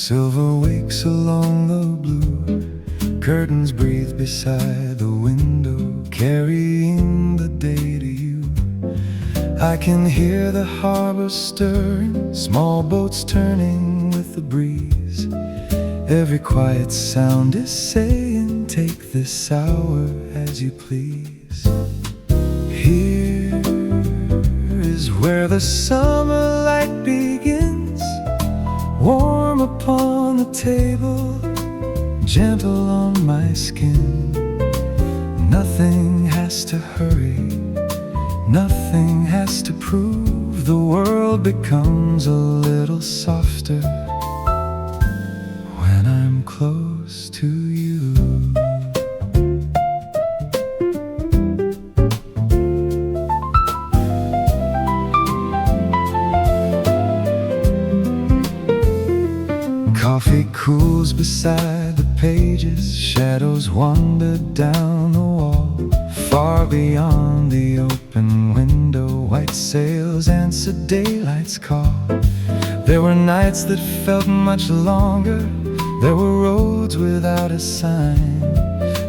Silver wakes along the blue, curtains breathe beside the window, carrying the day to you. I can hear the harbor stirring, small boats turning with the breeze. Every quiet sound is saying, take this hour as you please. Here is where the summer light begins, warm upon the table, gentle on my skin. Nothing has to hurry, nothing has to prove. The world becomes a little softer when I'm close to you. Coffee cools beside the pages, shadows wander down the wall. Far beyond the open window, white sails answer daylight's call. There were nights that felt much longer, there were roads without a sign.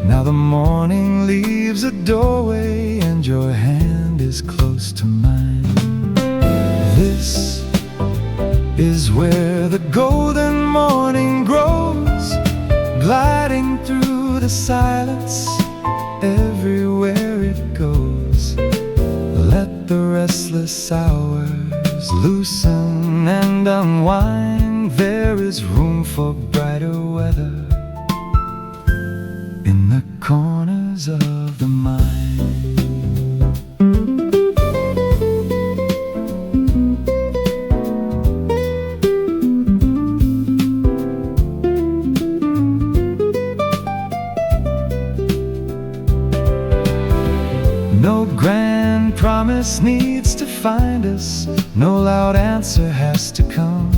Now the morning leaves a doorway and your hand is close to mine. This is where the golden morning grows, gliding through the silence everywhere it goes. Let the restless hours loosen and unwind. There is room for brighter weather in the corners of the mind. No grand promise needs to find us, no loud answer has to come.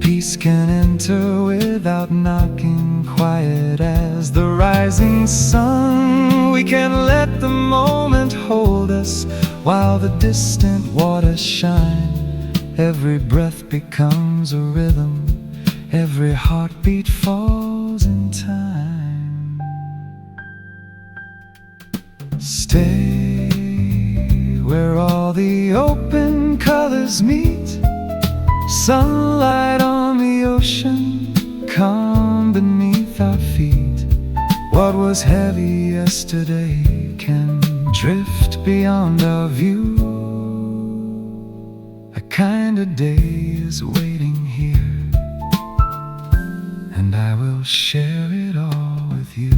Peace can enter without knocking, quiet as the rising sun. We can let the moment hold us while the distant waters shine. Every breath becomes a rhythm, every heartbeat falls in time. Stay where all the open colors meet, sunlight on the ocean, calm beneath our feet. What was heavy yesterday can drift beyond our view. A kinder day is waiting here, and I will share it all with you.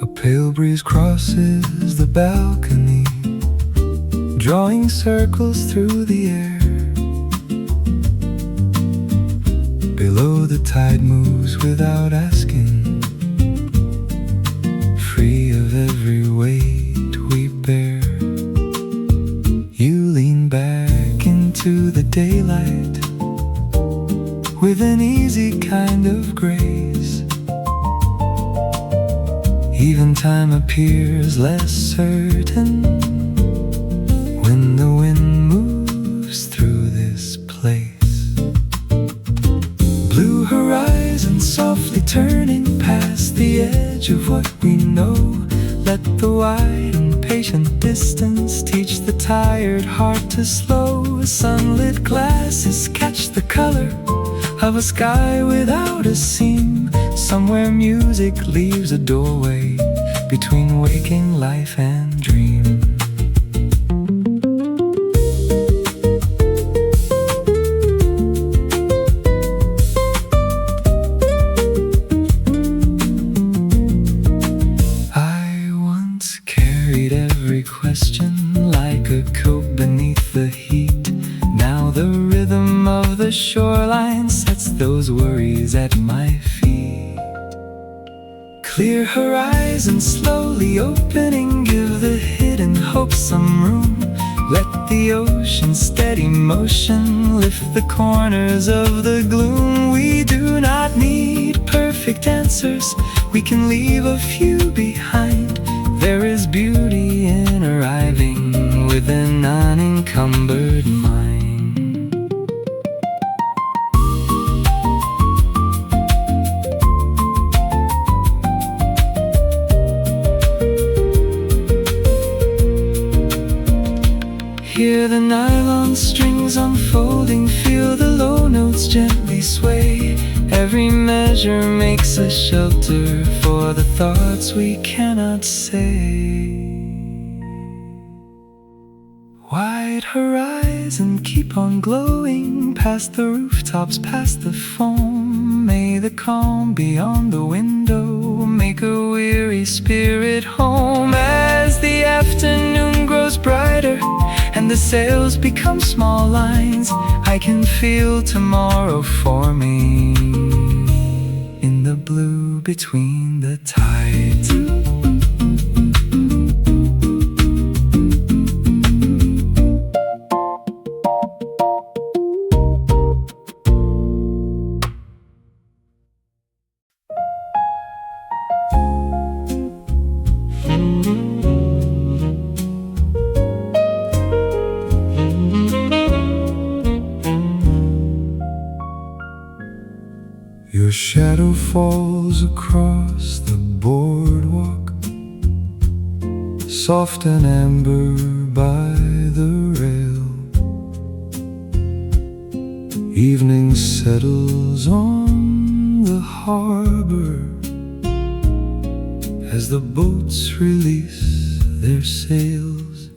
A pale breeze crosses the balcony, drawing circles through the air. Below the tide moves without asking, free of every weight we bear. You lean back into the daylight with an easy kind of grace. Even time appears less certain when the wind moves through this place. Blue horizon softly turning past the edge of what we know. Let the wide and patient distance teach the tired heart to slow. Sunlit glasses catch the color of a sky without a seam. Somewhere music leaves a doorway between waking life and dream. I once carried every question like a coat beneath the heat. Now the rhythm of the shoreline sets those worries at my feet. Clear horizon slowly opening, give the hidden hope some room. Let the ocean's steady motion lift the corners of the gloom. We do not need perfect answers, we can leave a few behind. There is beauty in arriving with an unencumbered mind. Hear the nylon strings unfolding, feel the low notes gently sway. Every measure makes a shelter for the thoughts we cannot say. Wide horizon, keep on glowing, past the rooftops, past the foam. May the calm beyond the window make a weary spirit home. As the afternoon grows brighter and the sails become small lines, I can feel tomorrow forming in the blue between the tides. Your shadow falls across the boardwalk, soft and amber by the rail. Evening settles on the harbor as the boats release their sails.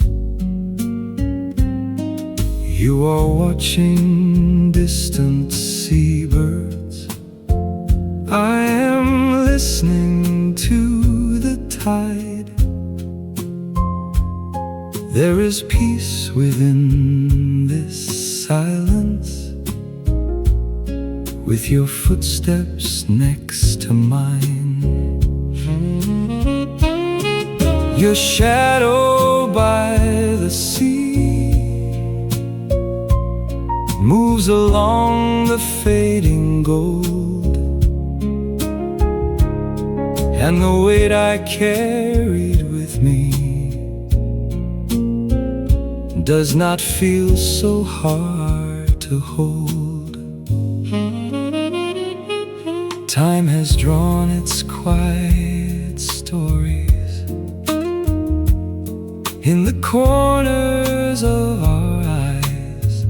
You are watching distant seabirds, I am listening to the tide. There is peace within this silence, with your footsteps next to mine. Your shadow by the sea moves along the fading gold, and the weight I carried with me does not feel so hard to hold. Time has drawn its quiet stories in the corners of our eyes.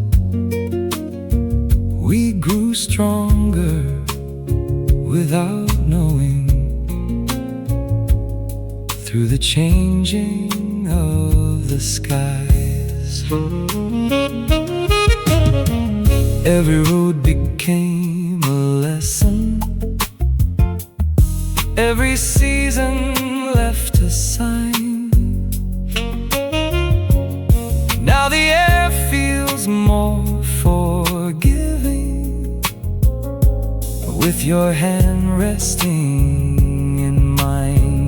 We grew stronger without knowing, through the changing of the skies. Every road became a lesson, every season left a sign. Now the air feels more forgiving, with your hand resting in mine.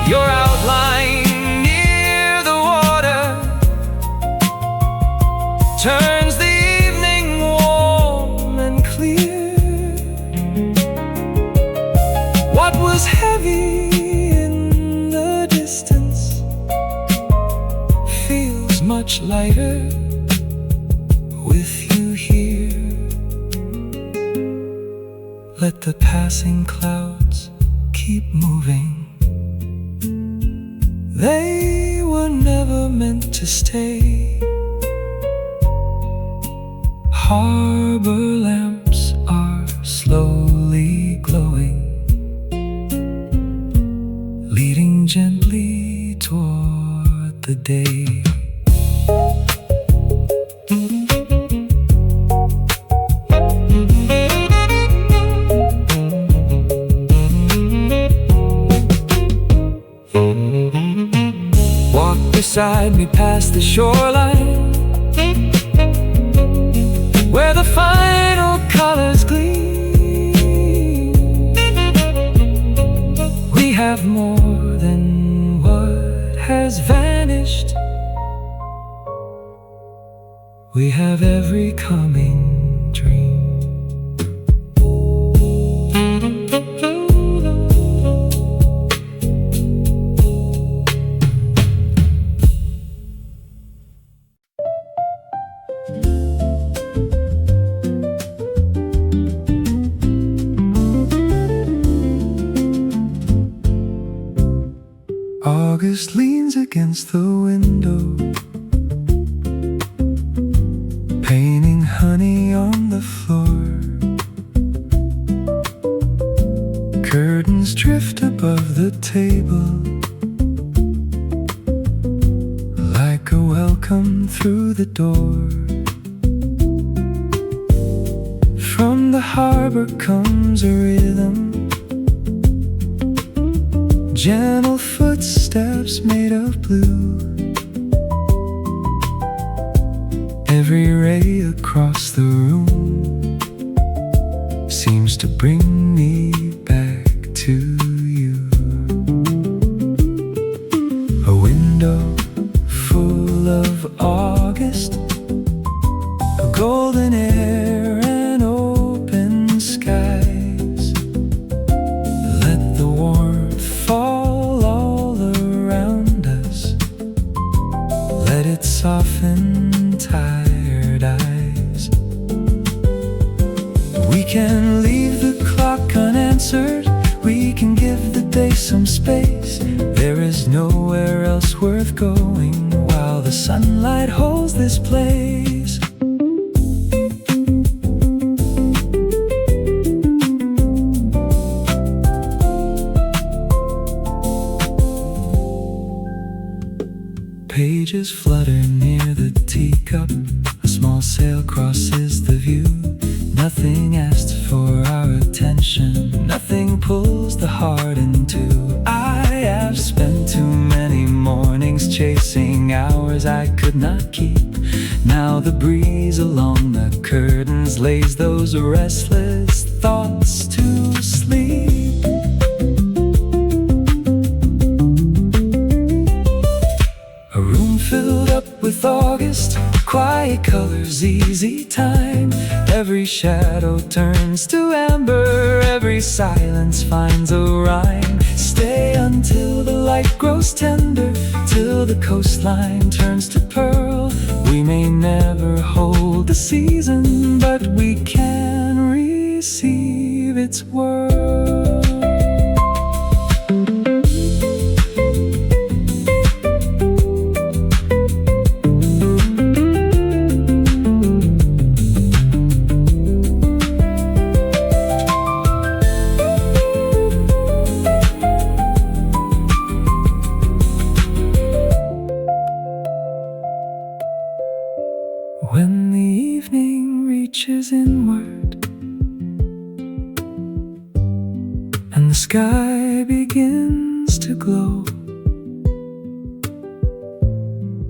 Your outline near the water turns the evening warm and clear. What was heavy in the distance feels much lighter with you here. Let the passing clouds keep moving, they were never meant to stay. Harbor lamps are slowly glowing, leading gently toward the day. Walk beside me past the shoreline, where the final colors gleam. August leans against the window, painting honey on the floor. Curtains drift above the table, like a welcome through the door. From the harbor comes a rhythm, gentle footsteps made of blue. Every ray across the room seems to bring me back to you. A window full of August, a golden air and open skies. Let the warmth fall all around us, let it soften tired eyes. We can leave the clock unanswered, we can give the day some space. There is nowhere else worth going while the sunlight holds this place. Pages flutter near the teacup, a small sail crosses the view. Nothing asks for our attention, nothing pulls the heart in two. I have spent too many mornings chasing hours I could not keep. Now the breeze along the curtains lays those restless thoughts to sleep. A room filled up with August, quiet colors, easy time. Every shadow turns to amber, every silence finds a rhyme. Stay until the light grows tender, till the coastline turns to pearl. We may never hold the season, but we can receive its world. When the evening reaches inward and the sky begins to glow,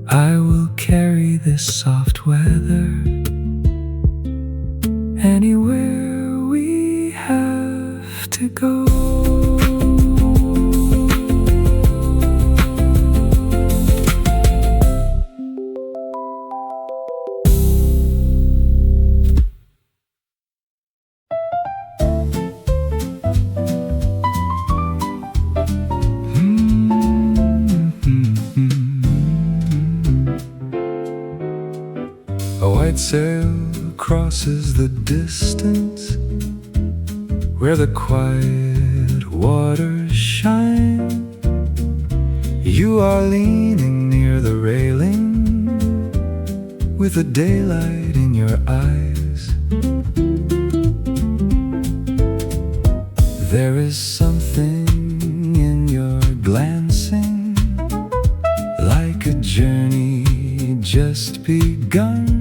I will carry this soft weather anywhere we have to go. A white sail crosses the distance, where the quiet waters shine. You are leaning near the railing, with the daylight in your eyes. There is something in your glancing, like a journey just begun.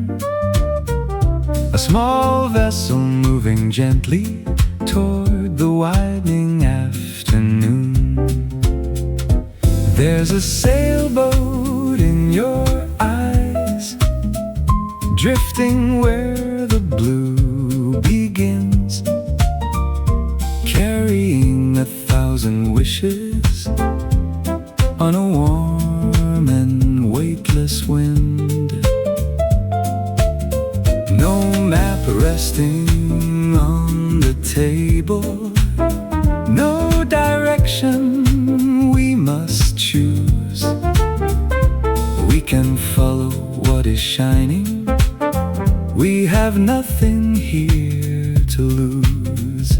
A small vessel moving gently toward the widening afternoon. There's a sailboat in your eyes, drifting where the blue begins, carrying 1,000 wishes on a warm and weightless wind. No map resting on the table, no direction we must choose. We can follow what is shining, we have nothing here to lose.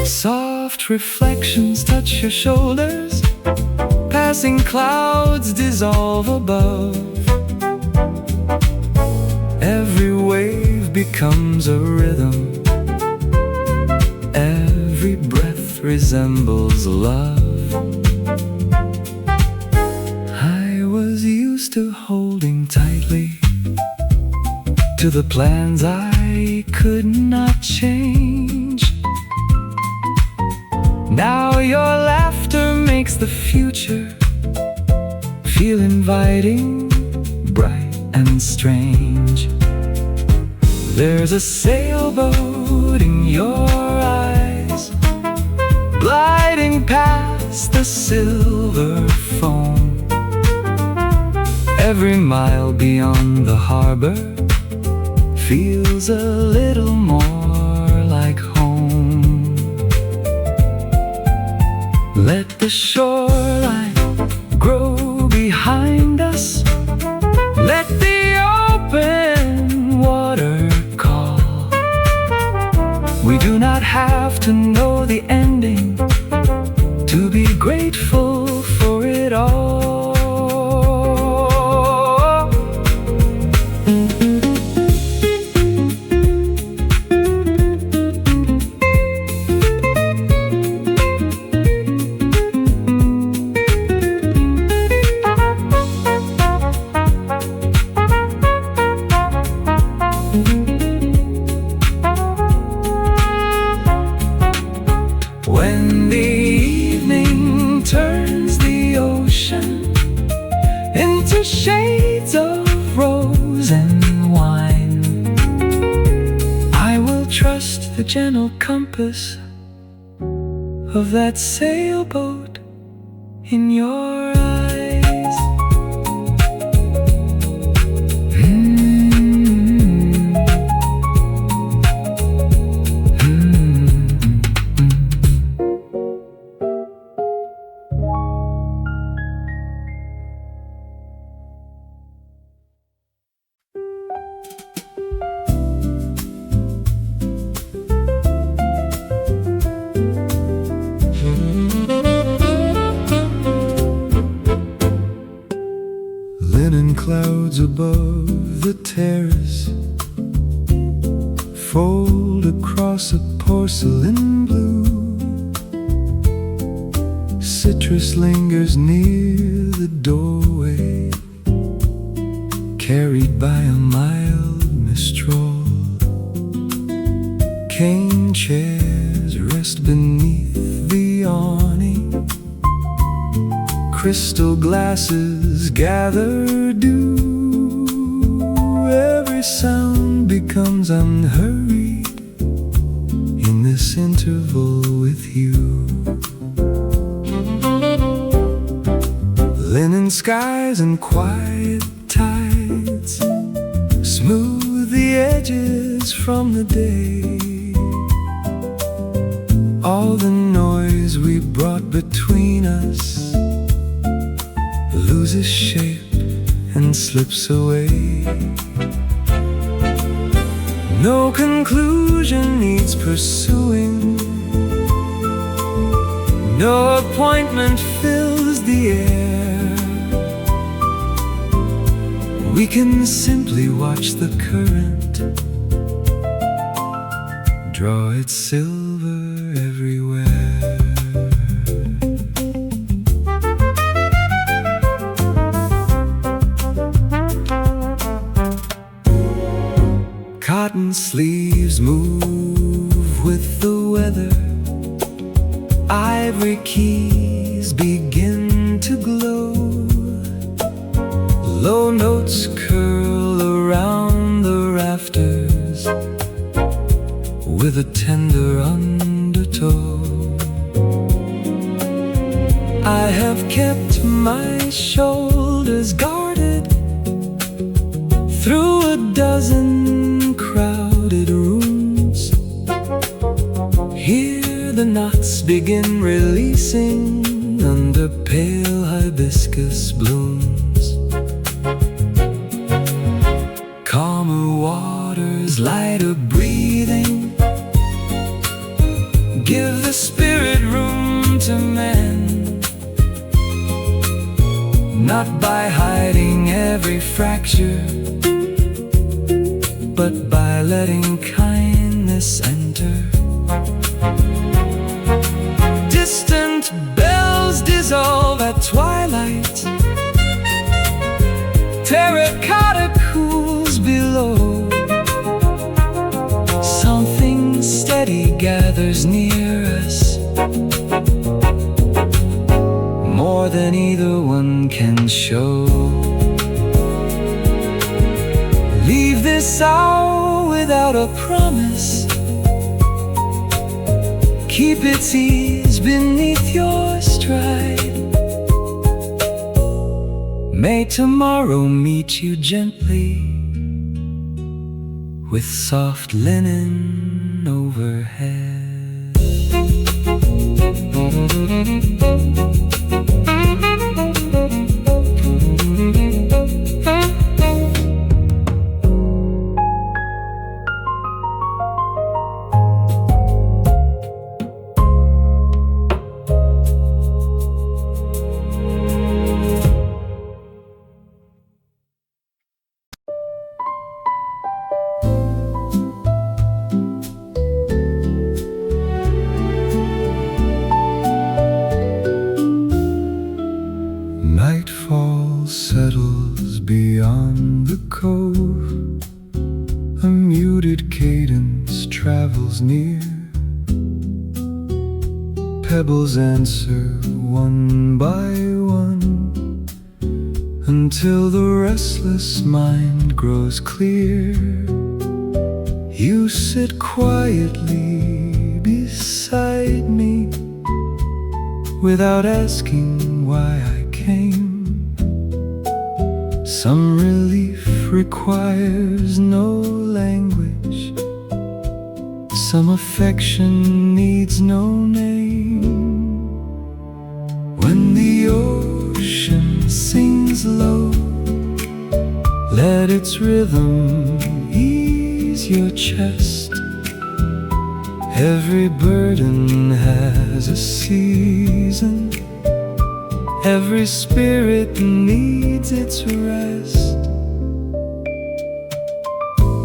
Soft Soft reflections touch your shoulders, passing clouds dissolve above. Every wave becomes a rhythm, every breath resembles love. I was used to holding tightly to the plans I could not change. Now your laughter makes the future feel inviting, bright and strange. There's a sailboat in your eyes, gliding past the silver foam. Every mile beyond the harbor feels a little more like home. Let the shoreline grow behind us, let the open water call. We do not have to know the ending to be grateful for it all. When the evening turns the ocean into shades of rose and wine, I will trust the gentle compass of that sailboat in your eyes. Linen clouds above the terrace fold across a porcelain blue. Citrus lingers near the doorway, carried by a mild mistral. Cane chairs rest beneath the awning, crystal glasses gather dew. Every sound becomes unhurried in this interval with you. Linen skies and quiet tides smooth the edges from the day. All the noise we brought between us loses shape and slips away. No conclusion needs pursuing, no appointment fills the air. We can simply watch the current draw its silver everywhere. Cotton sleeves move with the weather, ivory keys begin to glow. Low notes curl around the rafters with a tender undertow. I have kept my shoulders guarded through a dozen crowded rooms. Here the knots begin releasing under pale hibiscus blooms. Calmer waters, lighter breathing, give the spirit room come to mend, not by hiding every fracture, but by letting kindness enter. Distant bells dissolve at twilight, terracotta cools below. Something steady gathers near us, more than either one can show. Leave this hour without a promise, keep its ease beneath your stride. May tomorrow meet you gently, with soft linen overhead. Nightfall settles beyond the cove, a muted cadence travels near. Pebbles answer one by one, until the restless mind grows clear. You sit quietly beside me, without asking why I came. Some relief requires no language, some affection needs no name. When the ocean sings low, let its rhythm ease your chest. Every burden has a season, every spirit needs its rest.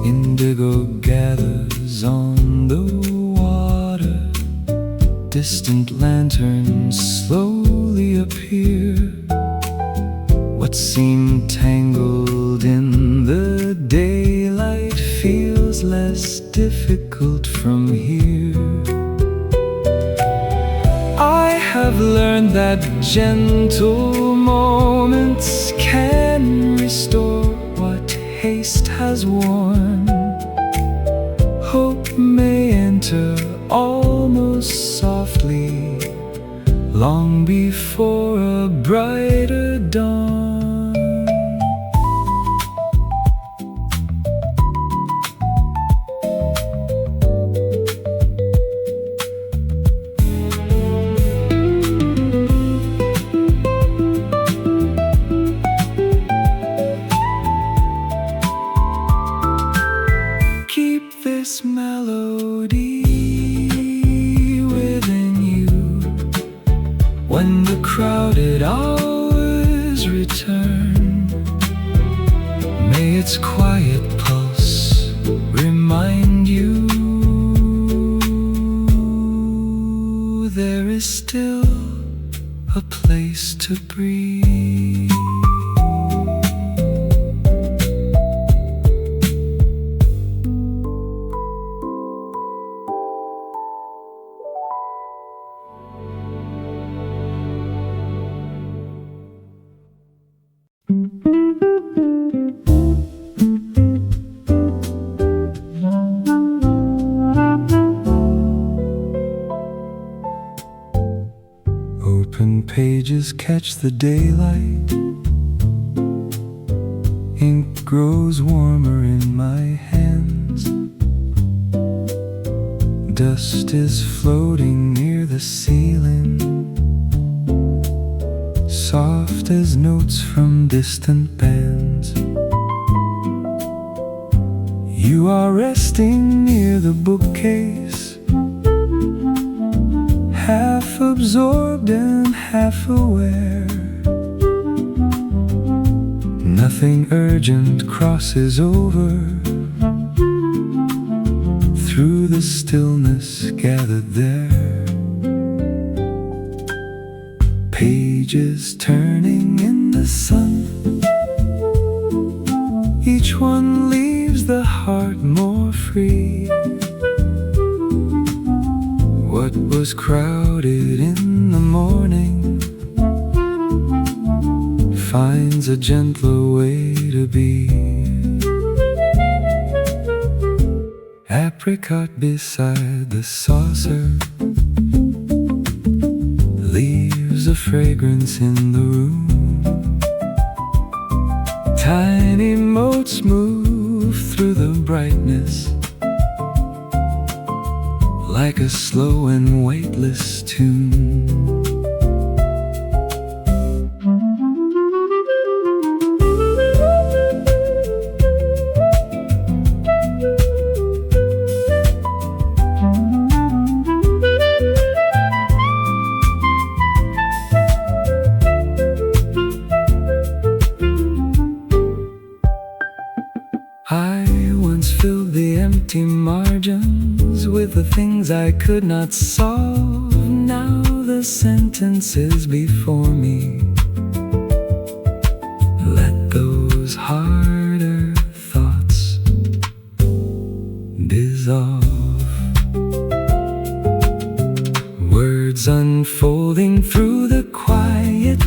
Indigo gathers on the water, distant lanterns slowly appear. What seemed tangled in the daylight feels less difficult from here. I have learned that gentle moments can restore what haste has worn. Hope may enter almost softly, long before a brighter dawn. Keep this melody within you when the crowded hours return. May its quiet pulse remind you there is still a place to breathe. Open pages catch the daylight, ink grows warmer in my hands. Dust is floating near the ceiling, soft as notes from distant bands. You are resting near the bookcase, half absorbed and half aware. Nothing urgent crosses over through the stillness gathered there. Pages turning in the sun, each one leaves the heart more free. What was crowded in the morning finds a gentler way to be. Apricot beside the saucer leaves a fragrance in the room. Tiny motes move through the brightness like a slow and weightless tune. I once filled the empty margins with the things I could not solve. Now the sentence is before me. Let those harder thoughts dissolve. Words unfolding through the quiet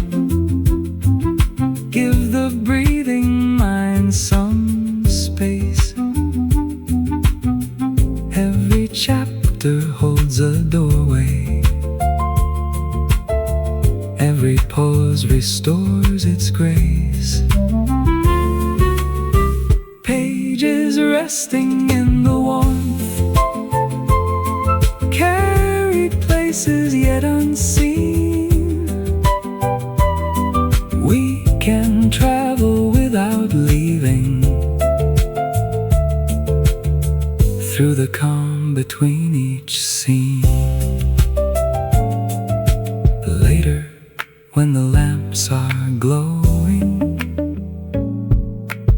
give the breathing mind some space. Every chapter holds a doorway. Every pause restores its grace. Pages resting in the warmth, carried places yet unseen. We can travel without leaving, through the calm between each scene. Later, when the lamps are glowing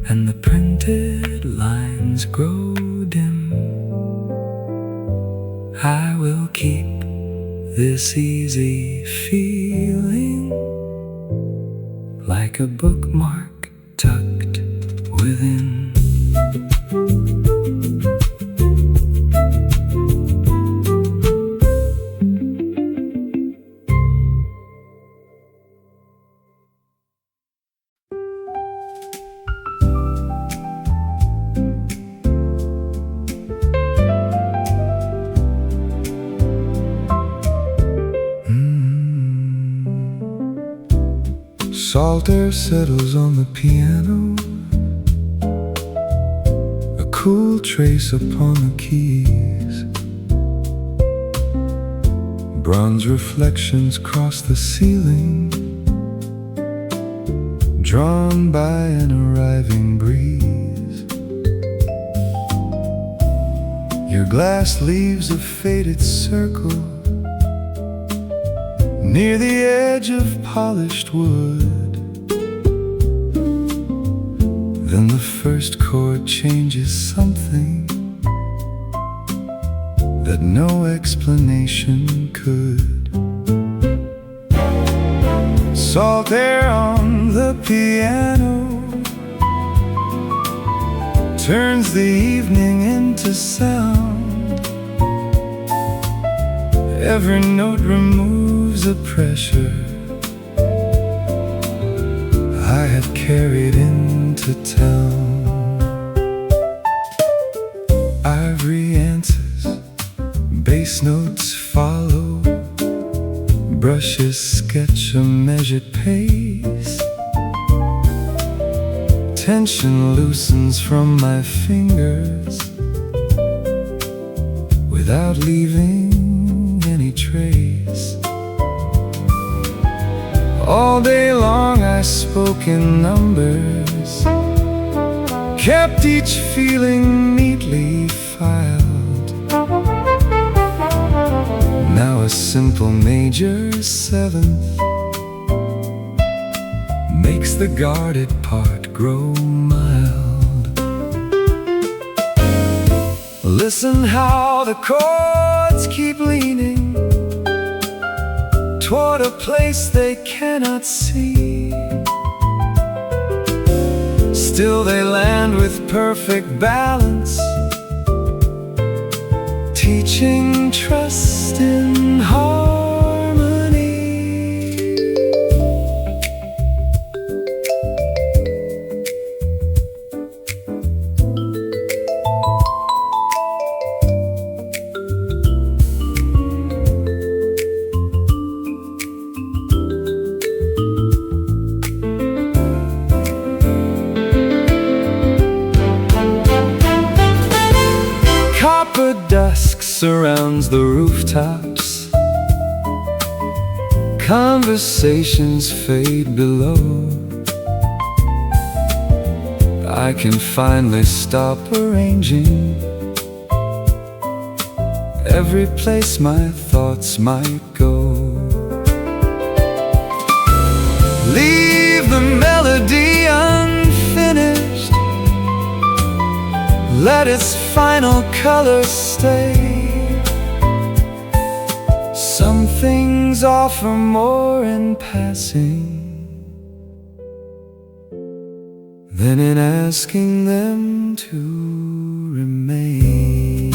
and the printed lines grow dim, I will keep this easy feeling like a bookmark tucked within. Salter settles on the piano, a cool trace upon the keys. Bronze reflections cross the ceiling, drawn by an arriving breeze. Your glass leaves a faded circle near the edge of polished wood. Then the first chord changes something that no explanation could. Salt air on the piano turns the evening into sound. Every note removes a pressure I had carried into town. Ivory answers, bass notes follow, brushes sketch a measured pace. Tension loosens from my fingers without leaving any trace. All day long I spoke in numbers, kept each feeling neatly filed. Now a simple major seventh makes the guarded part grow mild. Listen how the chords keep leaning toward a place they cannot see. Still they land with perfect balance, teaching trust in harmony. Copper dusk surrounds the rooftops, conversations fade below. I can finally stop arranging every place my thoughts might go. Leave the melody unfinished, let its final color stay. Some things offer more in passing than in asking them to remain.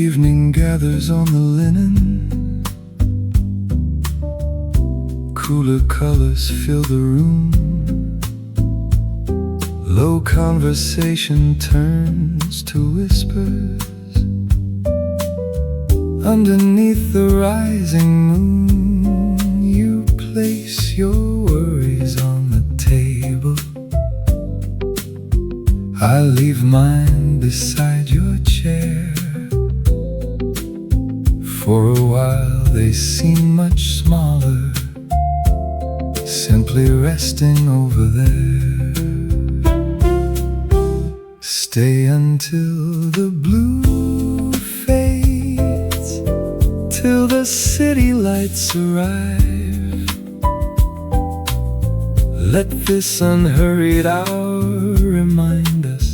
Evening gathers on the linen, cooler colors fill the room. Low conversation turns to whispers underneath the rising moon. You place your worries on the table, I leave mine beside your chair. For a while they seem much smaller, simply resting over there. Stay until the blue fades, till the city lights arrive. Let this unhurried hour remind us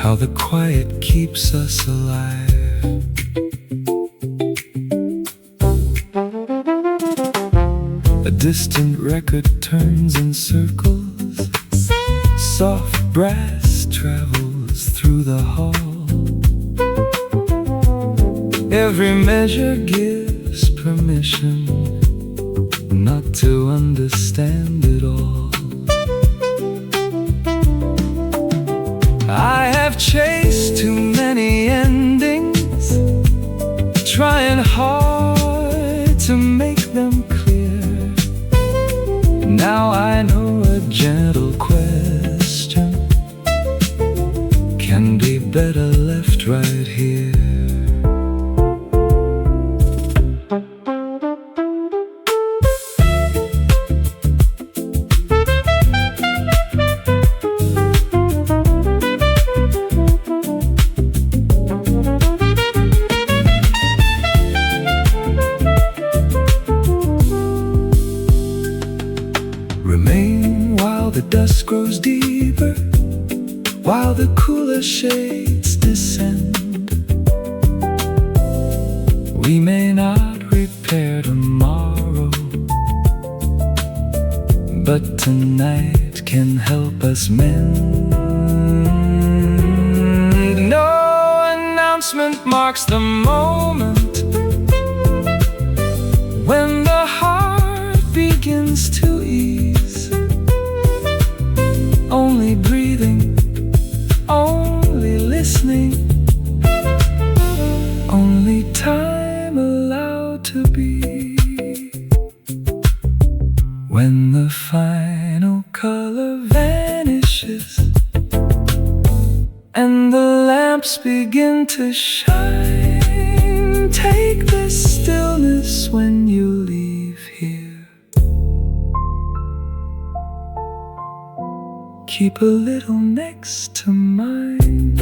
how the quiet keeps us alive. A distant record turns in circles, soft brass travels through the hall. Every measure gives permission not to understand it all. I have chased too many endings, trying hard to make them clear. Now I know a gentle question can be better left right here. Remain while the dusk grows deeper, while the cooler shades descend. We may not repair tomorrow, but tonight can help us mend. No announcement marks the moment when the heart begins to ease. Only breathing, only listening, only time shine. Take this stillness when you leave here. Keep a little next to mine.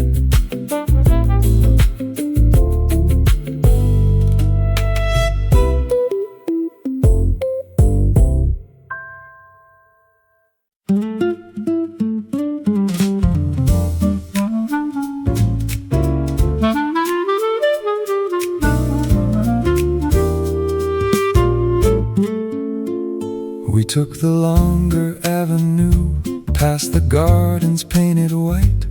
We took the longer avenue, past the gardens painted white.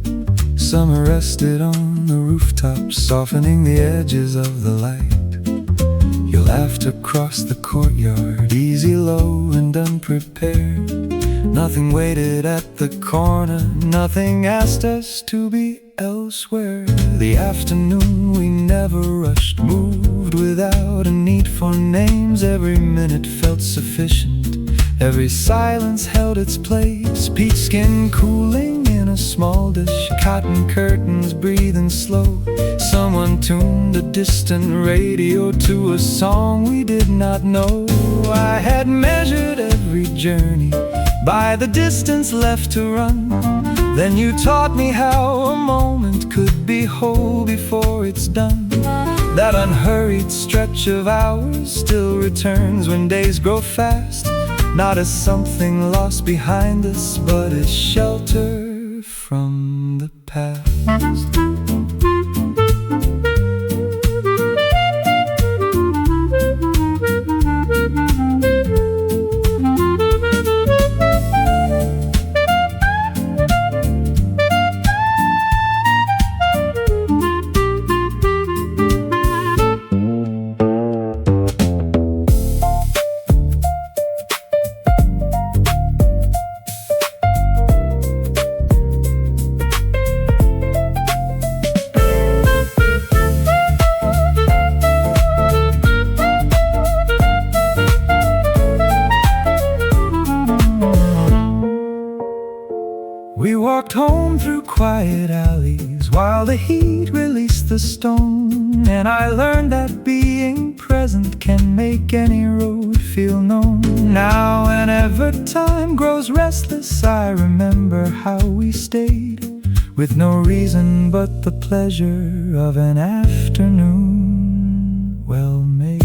Summer rested on the rooftops, softening the edges of the light. You laughed across the courtyard, easy, low, and unprepared. Nothing waited at the corner, nothing asked us to be elsewhere. The afternoon we never rushed, moved without a need for names. Every minute felt sufficient, every silence held its place. Peach skin cooling in a small dish, cotton curtains breathing slow. Someone tuned a distant radio to a song we did not know. I had measured every journey by the distance left to run. Then you taught me how a moment could be whole before it's done. That unhurried stretch of hours still returns when days grow fast, not as something lost behind us, but as shelter from the past. We walked home through quiet alleys while the heat released the stone. And I learned that being present can make any road feel known. Now whenever time grows restless, I remember how we stayed, with no reason but the pleasure of an afternoon well made.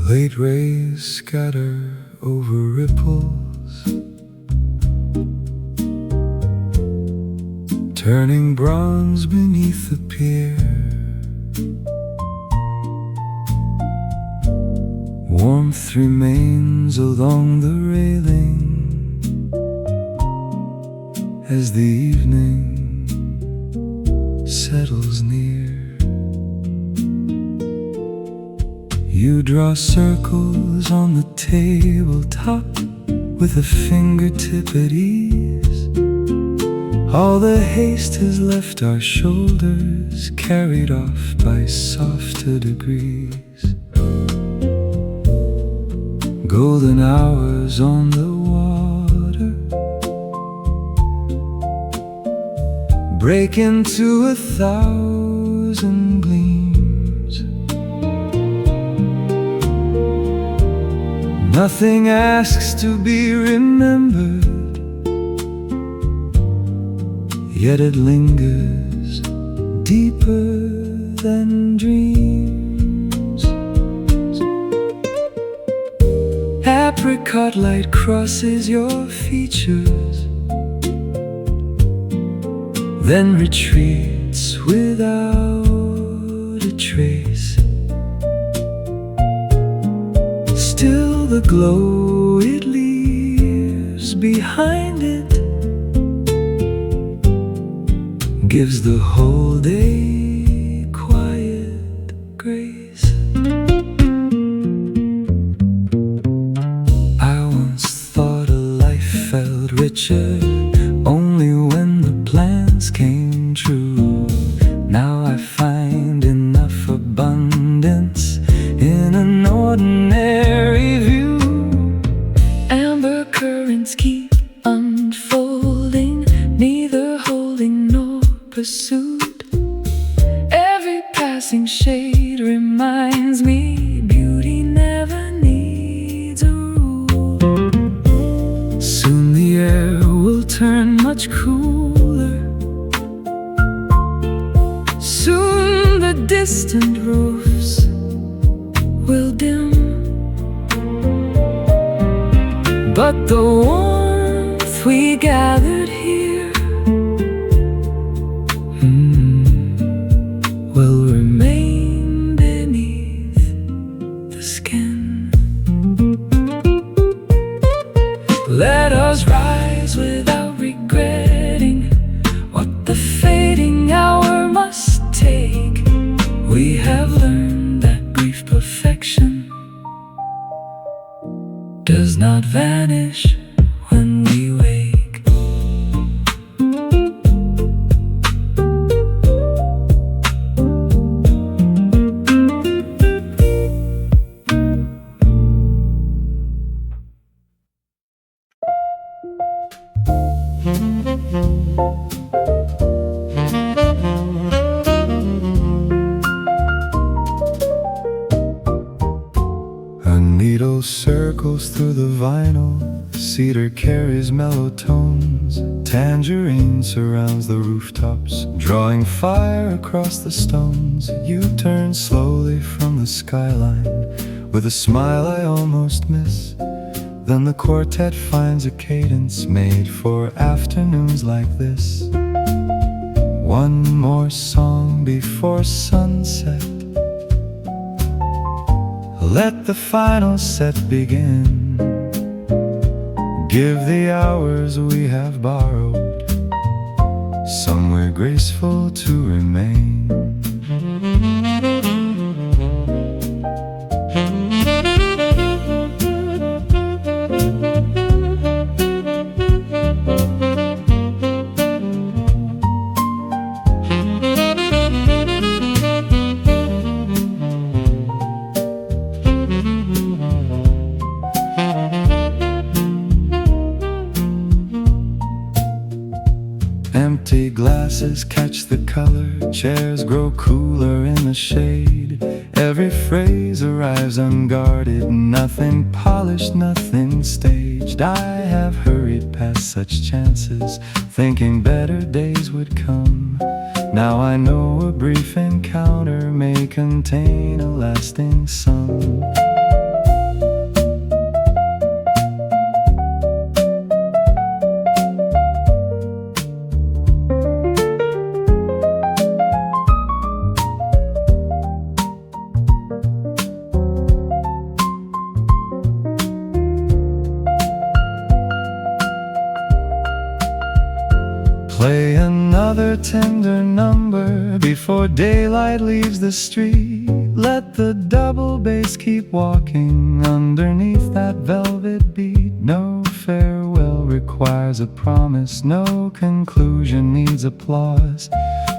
Late rays scatter over ripples, turning bronze beneath the pier. Warmth remains along the railing as the evening settles near. You draw circles on the tabletop with a fingertip at ease. All the haste has left our shoulders, carried off by softer degrees. Golden hours on the water break into 1,000 gleams. Nothing asks to be remembered, yet it lingers deeper than dreams. Apricot light crosses your features, then retreats without a trace. Still the glow it leaves behind it gives the whole day quiet grace. richer only when the plans came true. Now I find enough abundance in an ordinary view. Amber currents keep unfolding, neither holding nor pursued. Every passing shade reminds me beauty never needs a rule. Soon the air will turn much cooler. Soon the distant roofs will dim, but the warmth we gathered here will remain beneath the skin. Let us rise without regretting what the fading hour must take. We have learned that brief perfection does not vanish when we wake. A needle circles through the vinyl, cedar carries mellow tones, tangerine surrounds the rooftops, drawing fire across the stones. You turn slowly from the skyline with a smile I almost miss. Then the quartet finds a cadence made for afternoons like this. One more song before sunset. Let the final set begin. Give the hours we have borrowed somewhere graceful to remain. Empty glasses catch the color, chairs grow cooler in the shade. Every phrase arrives unguarded, nothing polished, nothing staged. I have hurried past such chances, thinking better days would come. Now I know a brief encounter may contain a lasting sum. Play another tender number before daylight leaves the street. Let the double bass keep walking underneath that velvet beat. No farewell requires a promise, no conclusion needs applause.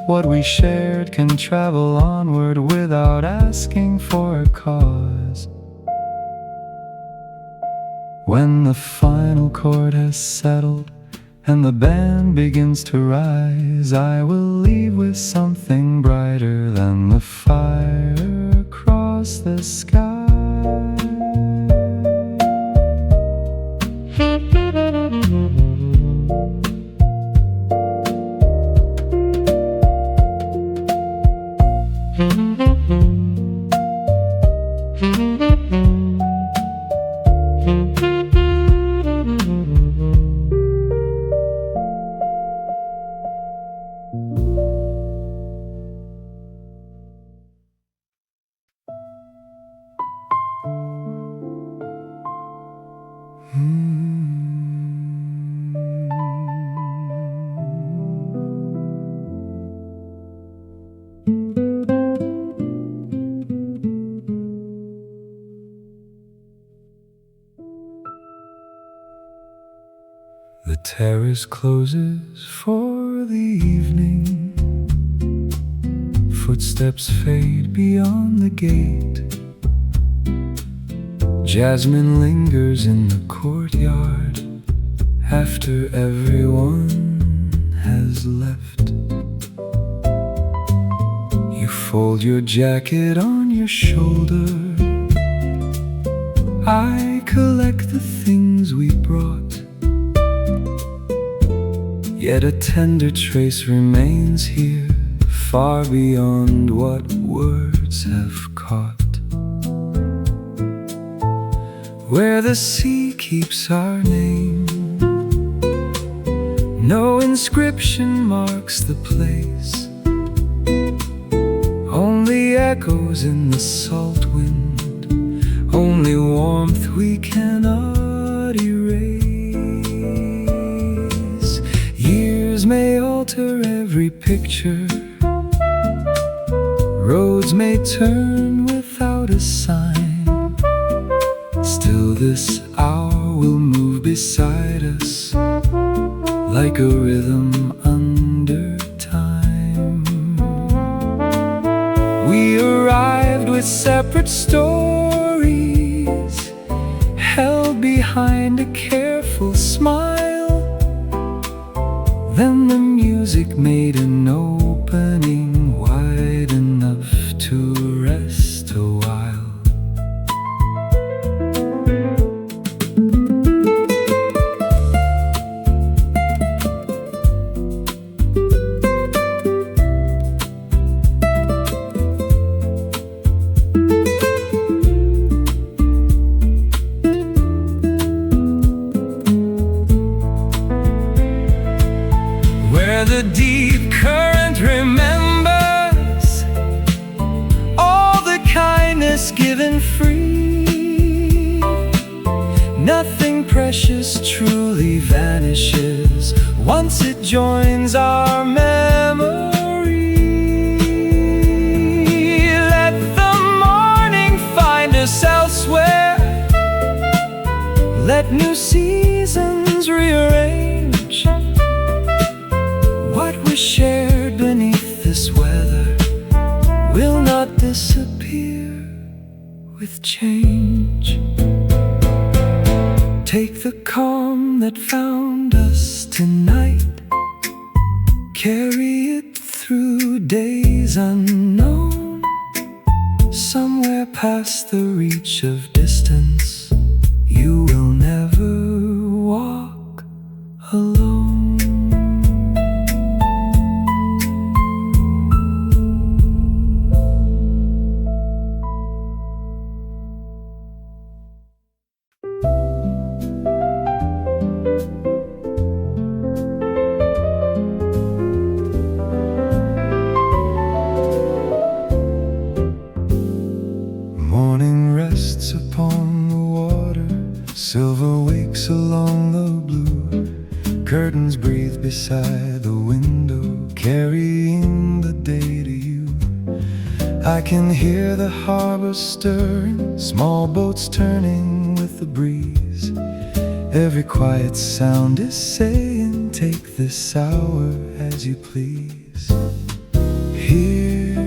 What we shared can travel onward without asking for a cause. When the final chord has settled and the band begins to rise, I will leave with something brighter than the fire across the sky. The terrace closes for the evening. Footsteps fade beyond the gate. Jasmine lingers in the courtyard after everyone has left. You fold your jacket on your shoulder. I collect the things we brought. Yet a tender trace remains here, far beyond what words have caught. Where the sea keeps our name, no inscription marks the place, only echoes in the salt wind, only warmth we cannot erase. Years may alter every picture, roads may turn without a sign. Still this hour will move beside us like a rhythm under time. We arrived with separate stories, held behind a careful smile. Then the music made an opening wide enough to rest a while. The deep current remembers all the kindness given free. Nothing precious truly vanishes once it joins our memory. Let the morning find us elsewhere. Let new seasons rearrange what was shared beneath this weather will not disappear with change. Take the calm that found us tonight, carry it through days unknown. Somewhere past the reach of distance, you will never walk alone. Morning rests upon the water, silver wakes along the blue. Curtains breathe beside the window, carrying the day to you. I can hear the harbor stirring, small boats turning with the breeze. Every quiet sound is saying, take this hour as you please. Here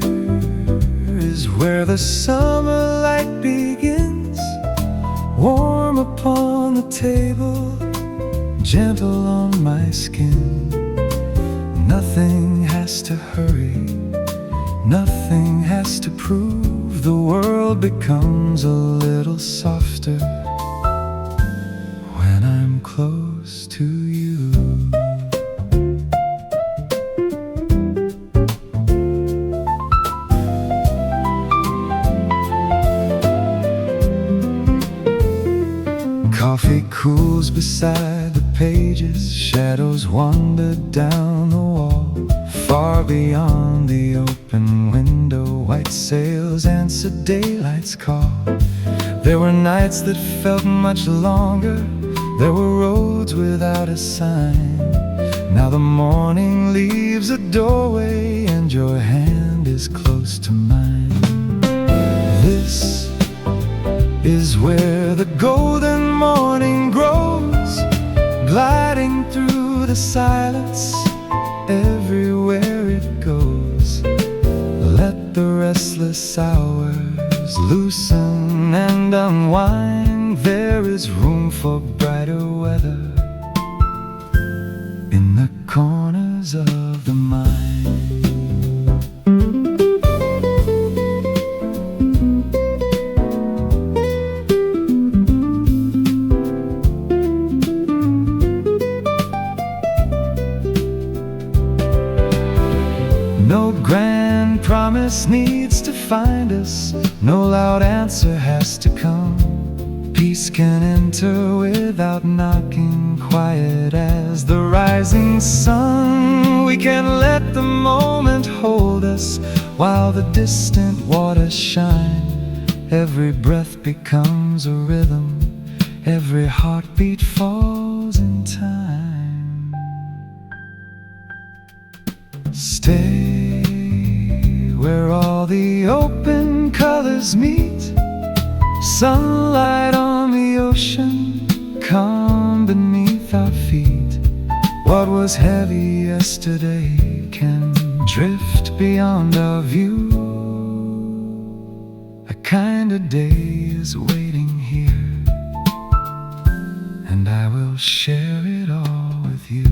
is where the summer light begins, warm upon the table, gentle on my skin. Nothing has to hurry, nothing has to prove. The world becomes a little softer when I'm close to you. Coffee cools beside the pages, shadows wander down the wall. Far beyond the open window, white sails answer daylight's call. There were nights that felt much longer, there were roads without a sign. Now the morning leaves a doorway and your hand is close to mine. This is where the golden morning grows, gliding through the silence everywhere it goes. Let the restless hours loosen and unwind. There is room for brighter weather in the corners of the mind. No grand promise needs to find us, no loud answer has to come. Peace can enter without knocking, quiet as the rising sun. We can let the moment hold us while the distant waters shine. Every breath becomes a rhythm, every heartbeat falls in time. Stay where all the open colors meet. Sunlight on the ocean, calm beneath our feet. What was heavy yesterday can drift beyond our view. A kinder day is waiting here, and I will share it all with you.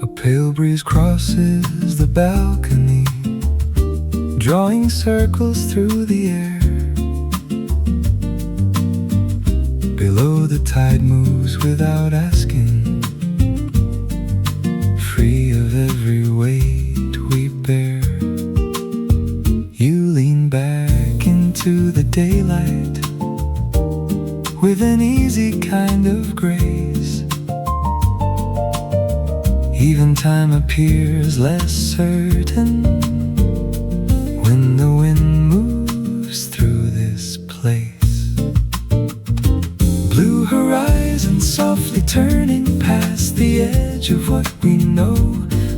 A pale breeze crosses the balcony, drawing circles through the air. Below, the tide moves without asking, free of every weight we bear. You lean back into the daylight with an easy kind of grace. Even time appears less certain when the wind moves through this place. Blue horizon softly turning past the edge of what we know.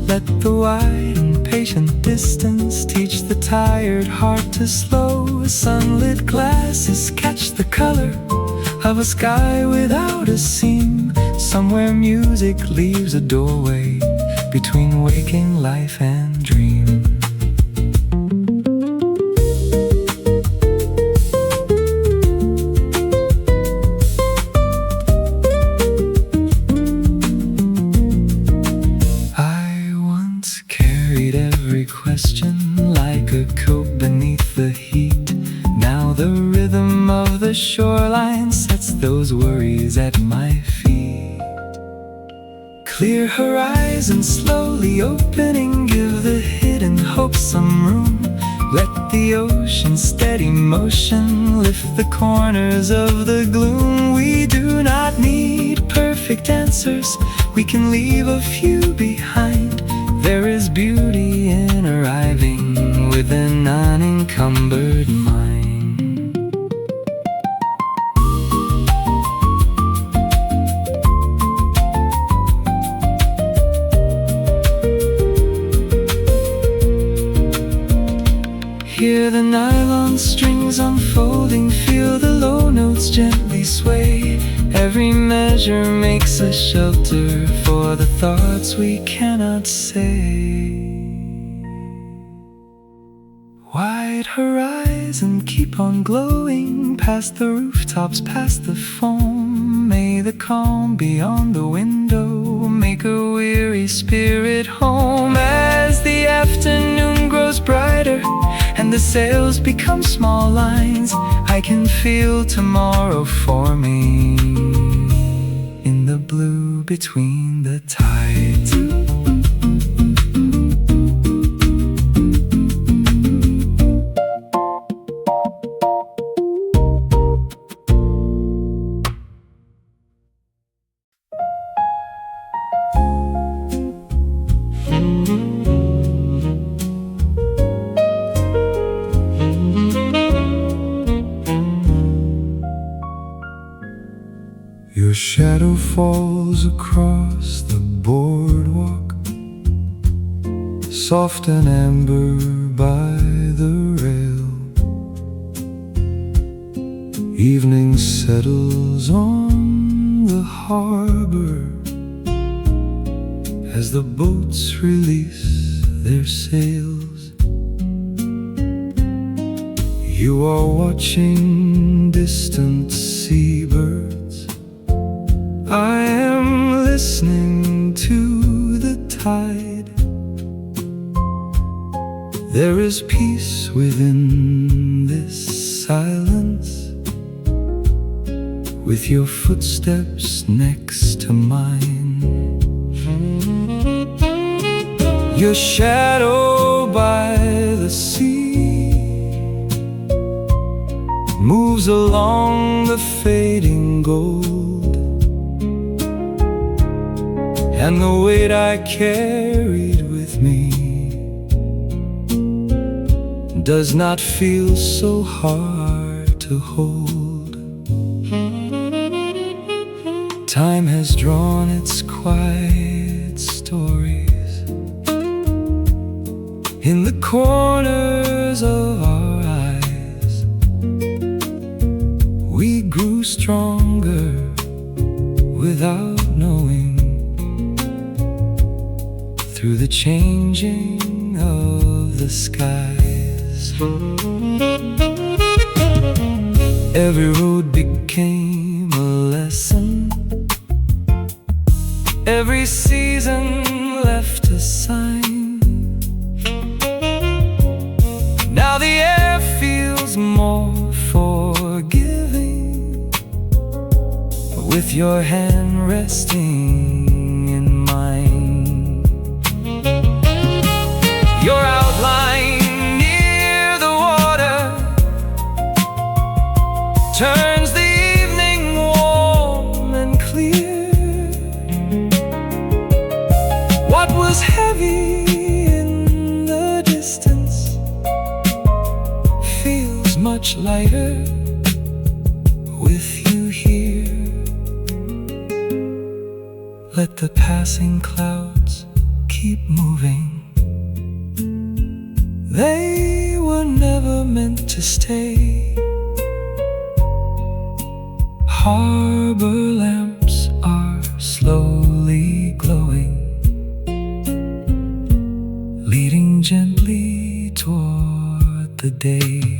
Let the wide and patient distance teach the tired heart to slow. Sunlit glasses catch the color of a sky without a seam. Somewhere music leaves a doorway between waking life and dream. I once carried every question like a coat beneath the heat. Now the rhythm of the shoreline sets those worries at my feet. Clear horizon slowly opening, give the hidden hope some room. Let the ocean's steady motion lift the corners of the gloom. We do not need perfect answers, we can leave a few behind. There is beauty in arriving with an unencumbered mind. Hear the nylon strings unfolding, feel the low notes gently sway. Every measure makes a shelter for the thoughts we cannot say. Wide horizon keep on glowing, past the rooftops, past the foam. May the calm beyond the window make a weary spirit home. As the afternoon grows brighter and the sails become small lines, I can feel tomorrow forming in the blue between the tides. shadow falls across the boardwalk, soft and amber by the rail. Evening settles on the harbor as the boats release their sails. You are watching distant seabirds, I am listening to the tide. There is peace within this silence, with your footsteps next to mine. Your shadow by the sea moves along the fading gold, and the weight I carried with me does not feel so hard to hold. Time has drawn its quiet stories in the corners of our eyes. We grew stronger without knowing, through the changing of the skies. Every road became a lesson, every season left a sign. Now the air feels more forgiving, with your hand resting in mine. Your outline near the water turns the evening warm and clear. What was heavy in the distance feels much lighter with you here. Let the passing clouds keep moving, they were never meant to stay. Harbor lamps are slowly glowing, leading gently toward the day.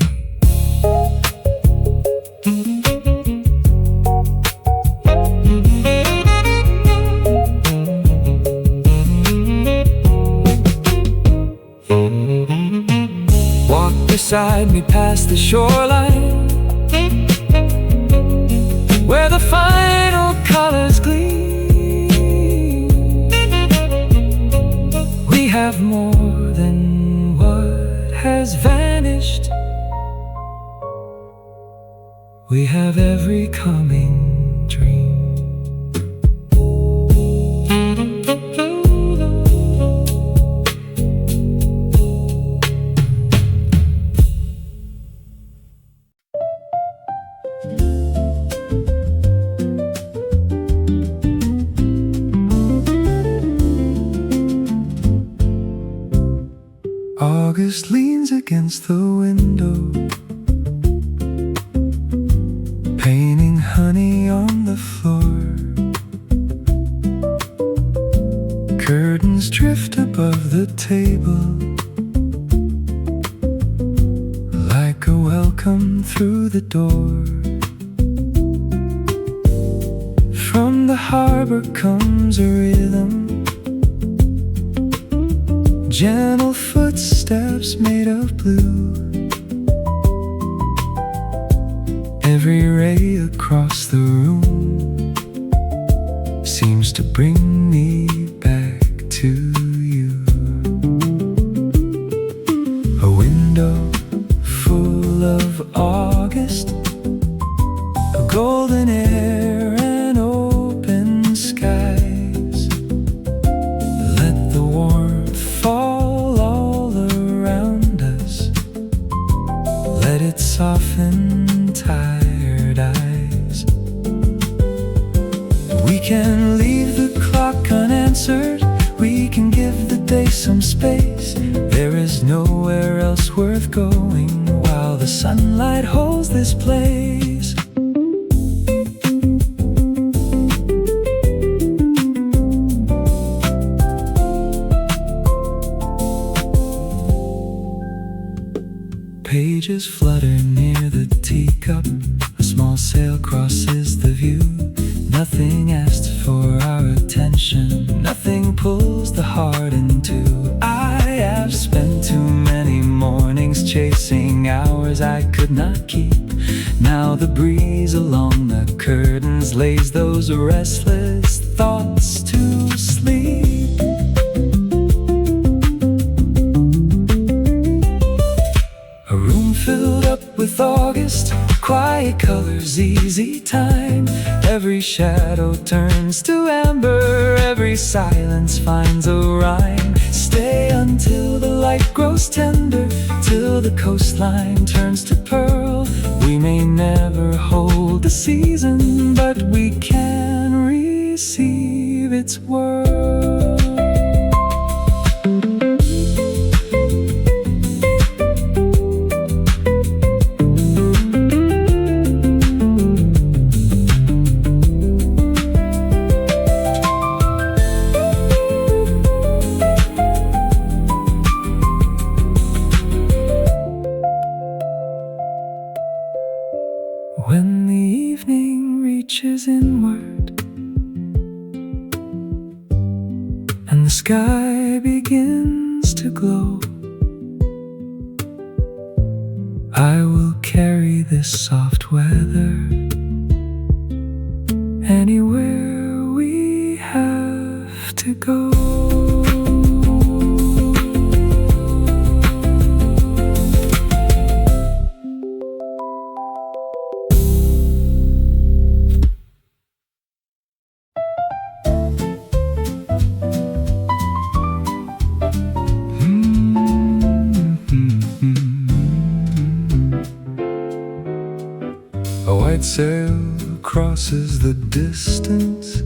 Walk beside me past the shoreline, where the final colors gleam. We have more than what has vanished, we have every coming dream. August leans against the window, painting honey on the floor. Curtains drift above the table, like a welcome through the door. From the harbor comes a rhythm, gentle footsteps made of blue. Every ray across the room seems to bring me back to you. A window full of August, a golden air and open skies. Let the warmth fall all around us, let it soften tired eyes. pages flutter near the teacup. A small sail crosses the view. Nothing asks for our attention. Nothing pulls the heart in two. I have spent too many mornings chasing hours I could not keep. Now the breeze along the curtains lays those restless thoughts to sleep. A room filled up with August, quiet colors, easy time. Every shadow turns to amber, every silence finds a rhyme. Stay until the light grows tender, till the coastline turns to pearl. We may never hold the season, but we can receive its world. When the evening reaches inward and the sky begins to glow, I will carry this soft weather anywhere we have to go. A white sail crosses the distance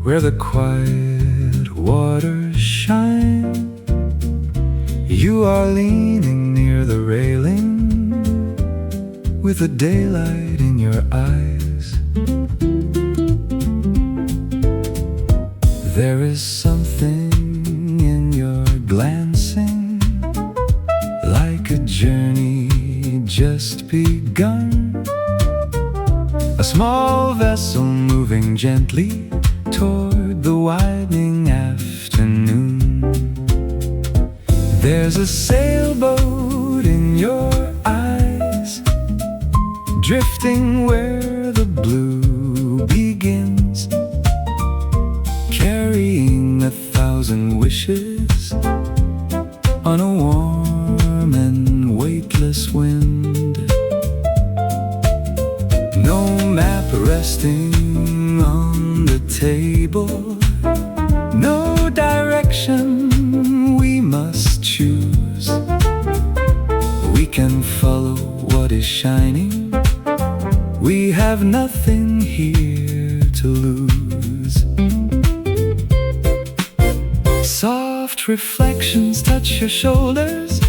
where the quiet waters shine. You are leaning near the railing with the daylight in your eyes. There is something in your glancing, like a journey just begun. A small vessel moving gently toward the widening afternoon. There's a sailboat in your eyes, drifting where the blue begins, carrying 1,000 wishes on a warm and weightless wind. No map resting on the table, no direction we must choose. We can follow what is shining, we have nothing here to lose. Soft reflections touch your shoulders,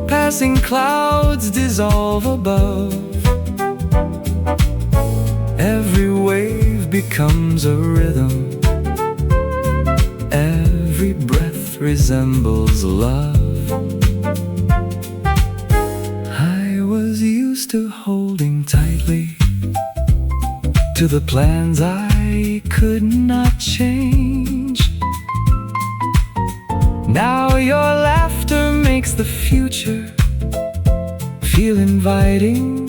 passing clouds dissolve above. Every wave becomes a rhythm, every breath resembles love. I was used to holding tightly to the plans I could not change. Now your laughter makes the future feel inviting,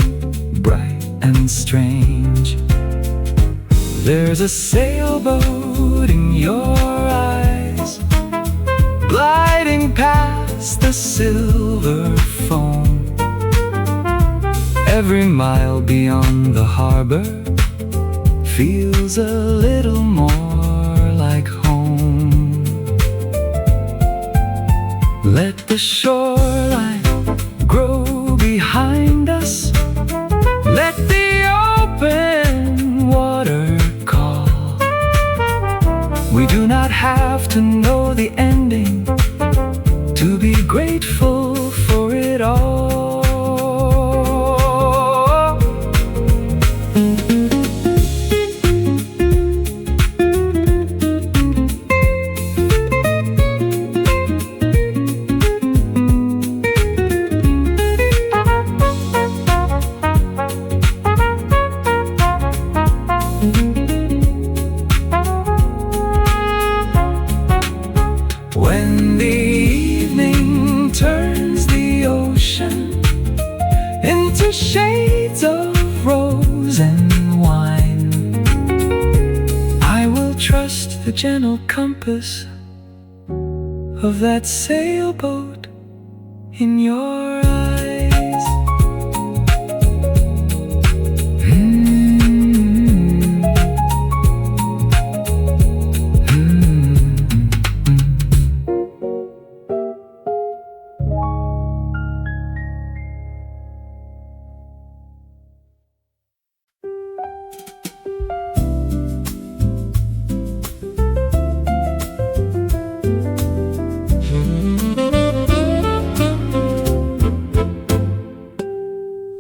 bright and strange. There's a sailboat in your eyes, gliding past the silver foam. Every mile beyond the harbor feels a little more like home. Let the shoreline grow behind us, let the open water call. We do not have to know the ending to be grateful for it all. the gentle compass of that sailboat in your eyes.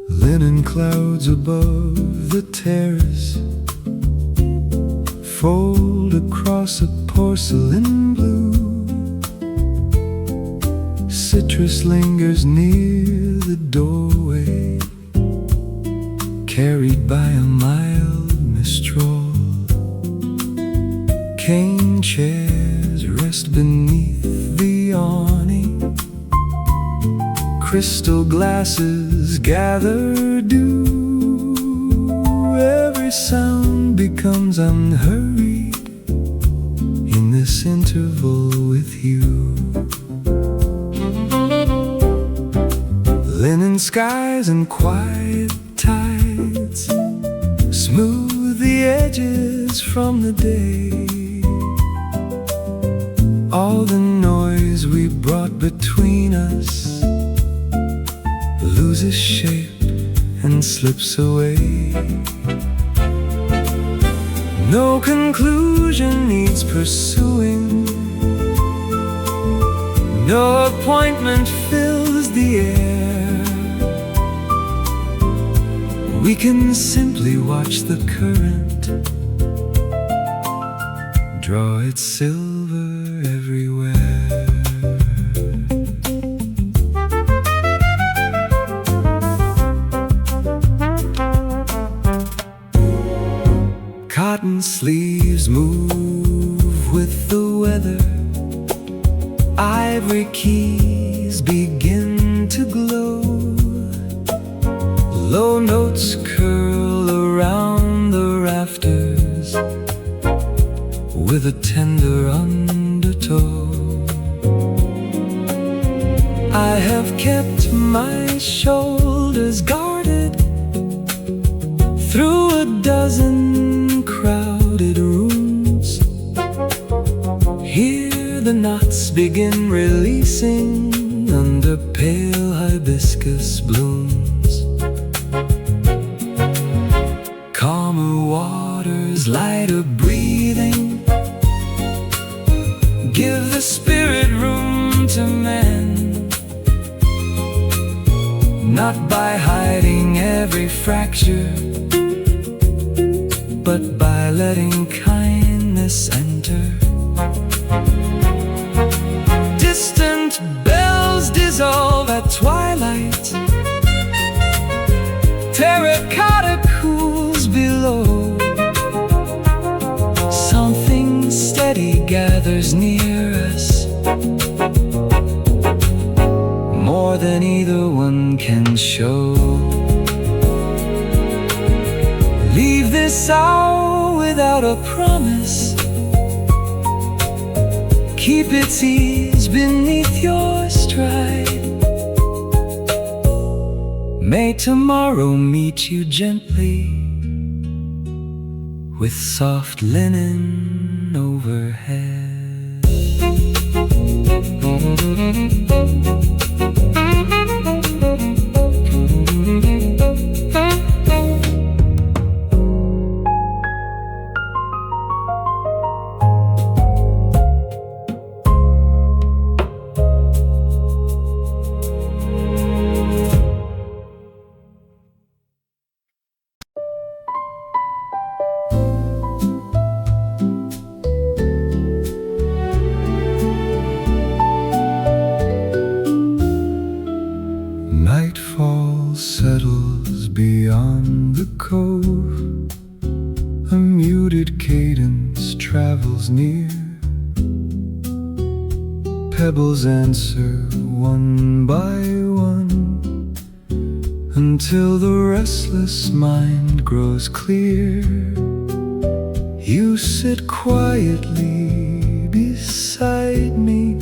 Linen clouds above the terrace fold across a porcelain blue. Citrus lingers near the doorway, carried by a mild mistral. Cane chairs rest beneath the awning. Crystal glasses gather dew. Every sound becomes unhurried in this interval with you. Linen skies and quiet tides smooth the edges from the day. All the noise we brought between us loses shape and slips away. No conclusion needs pursuing. No appointment fills the air. We can simply watch the current draw its silver everywhere. Cotton sleeves move with the weather. Ivory keys begin to glow. Low notes curl around the rafters with a tender undertow. I have kept my shoulders guarded through a dozen crowded rooms. Here the knots begin releasing under pale hibiscus blooms. Calmer waters, lighter breathing, give the spirit room to mend. Not by hiding every fracture, but by letting kindness enter. Distant bells dissolve at twilight. Terracotta cools below. Something steady gathers near us, more than either one can show. Leave this hour without a promise. Keep its ease beneath your stride. May tomorrow meet you gently with soft linen overhead. Nightfall settles beyond the cove. A muted cadence travels near. Pebbles answer one by one, until the restless mind grows clear. You sit quietly beside me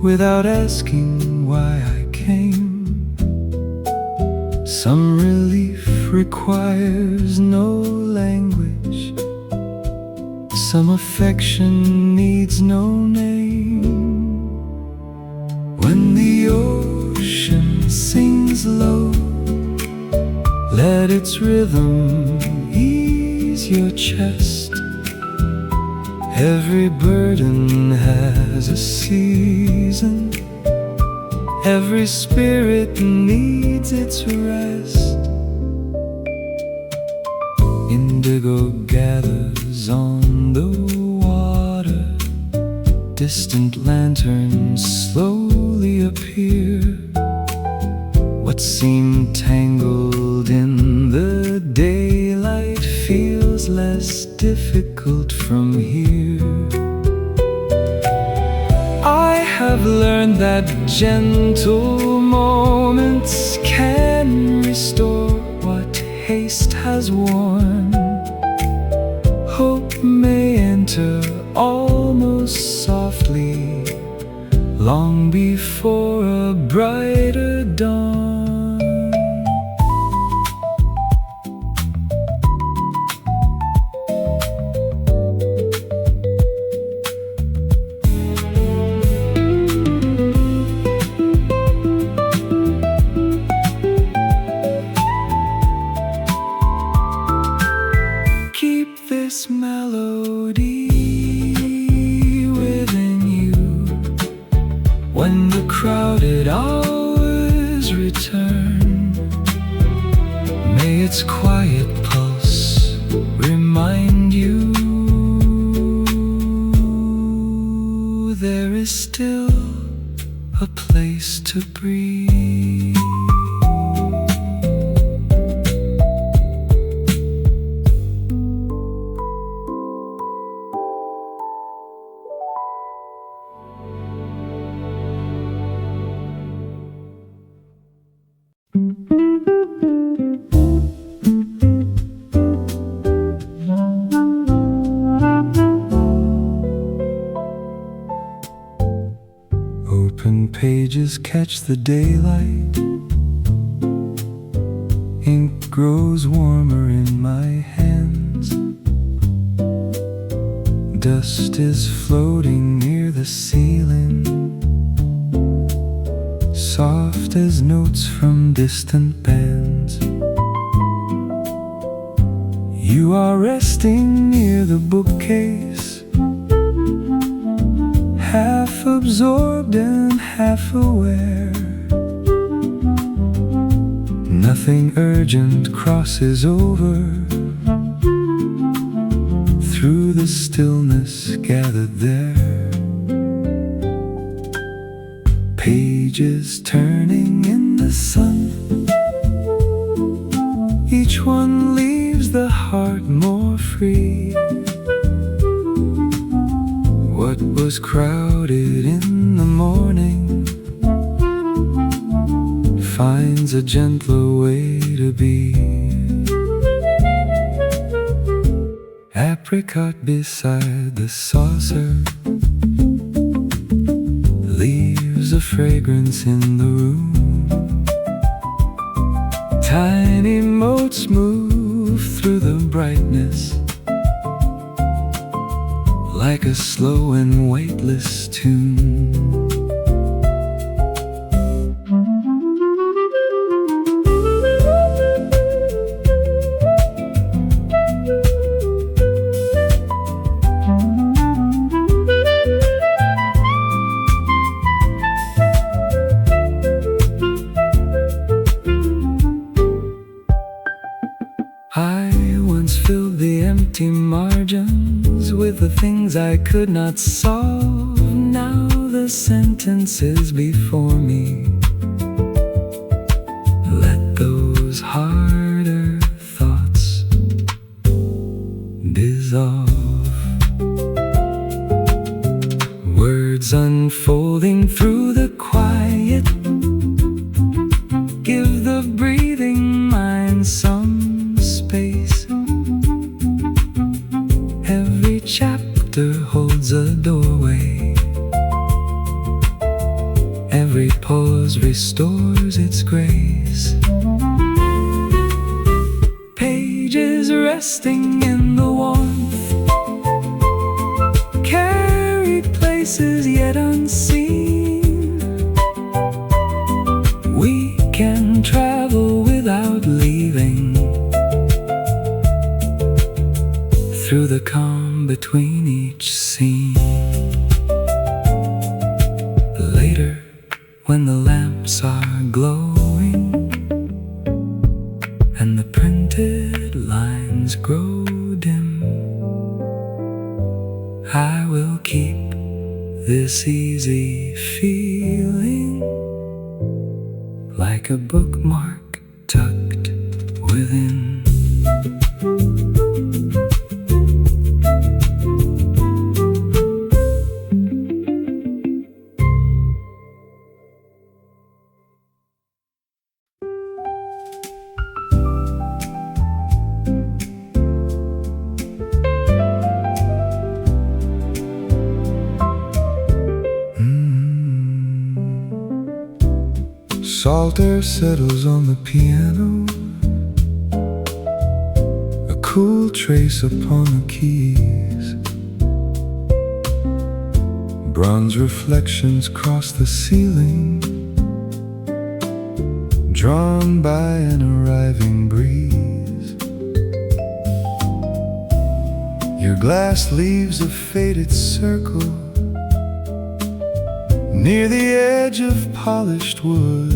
without asking why I came. Some relief requires no language. Some affection needs no name. When the ocean sings low, let its rhythm ease your chest. Every burden has a season. Every spirit needs its rest. Indigo gathers on the water. Distant lanterns slowly appear. What seemed tangled in the daylight feels less difficult from here. I have learned that gentle moments can restore what haste has worn. Hope may enter almost softly, long before a brighter dawn. This melody within you. When the crowded hours return, may its quiet pulse remind you there is still a place to breathe. Open pages catch the daylight. Ink grows warmer in my hands. Dust is floating near the ceiling, soft as notes from distant bands. You are resting near the bookcase, half absorbed and half aware. Nothing urgent crosses over through the stillness gathered there. Pages turning in the sun, each one leaves the heart more free. What was crowded in the morning finds a gentler way to be. Apricot beside the saucer leaves a fragrance in the room. Tiny motes move through the brightness like a slow and weightless tune. I once filled the empty margins with the things I could not solve. Now the sentences before me let those harder thoughts dissolve. Words unfolding through the quiet give the breathing mind some space. holds a doorway. Every pause restores its grace. Pages resting in the warmth, carried places yet unseen. We can travel without leaving, through the calm between each scene. Later, when the lamps are glowing and the printed lines grow dim, I will keep this easy feeling like a bookmark tucked within. Salter settles on the piano, a cool trace upon the keys. Bronze reflections cross the ceiling, drawn by an arriving breeze. Your glass leaves a faded circle near the edge of polished wood.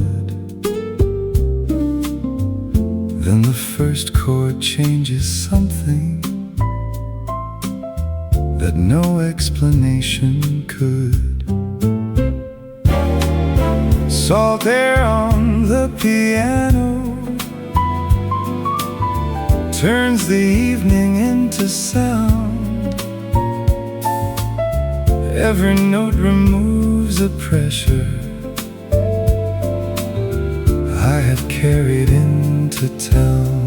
Then the first chord changes something that no explanation could. Salt air on the piano turns the evening into sound. Every note removes a pressure I had carried into town.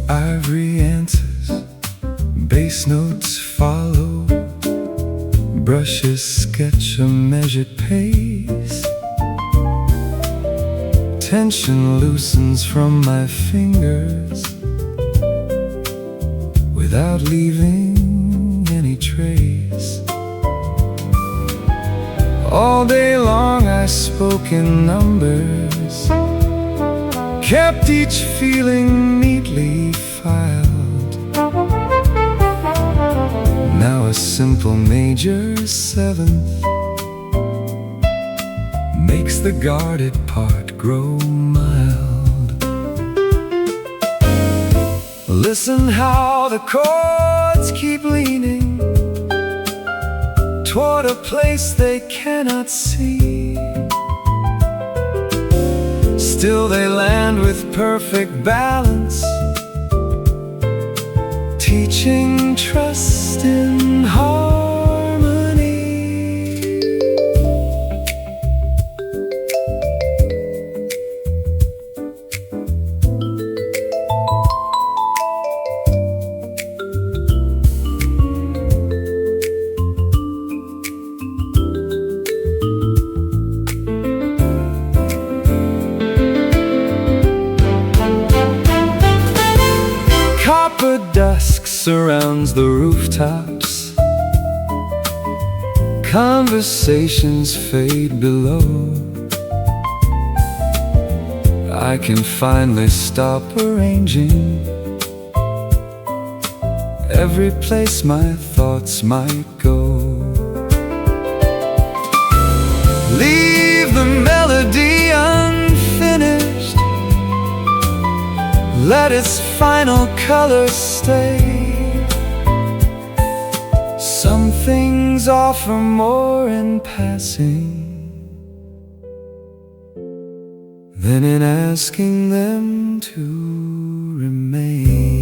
Ivory answers, bass notes follow, brushes sketch a measured pace. Tension loosens from my fingers without leaving any trace. All day long I spoke in numbers, kept each feeling neatly filed. Now a simple major seventh makes the guarded part grow mild. Listen how the chords keep leaning toward a place they cannot see. Still they land with perfect balance, teaching trust in harmony. Copper dusk surrounds the rooftops, conversations fade below. I can finally stop arranging every place my thoughts might go. Leave the melody unfinished, let its final color stay. Some things offer more in passing than in asking them to remain.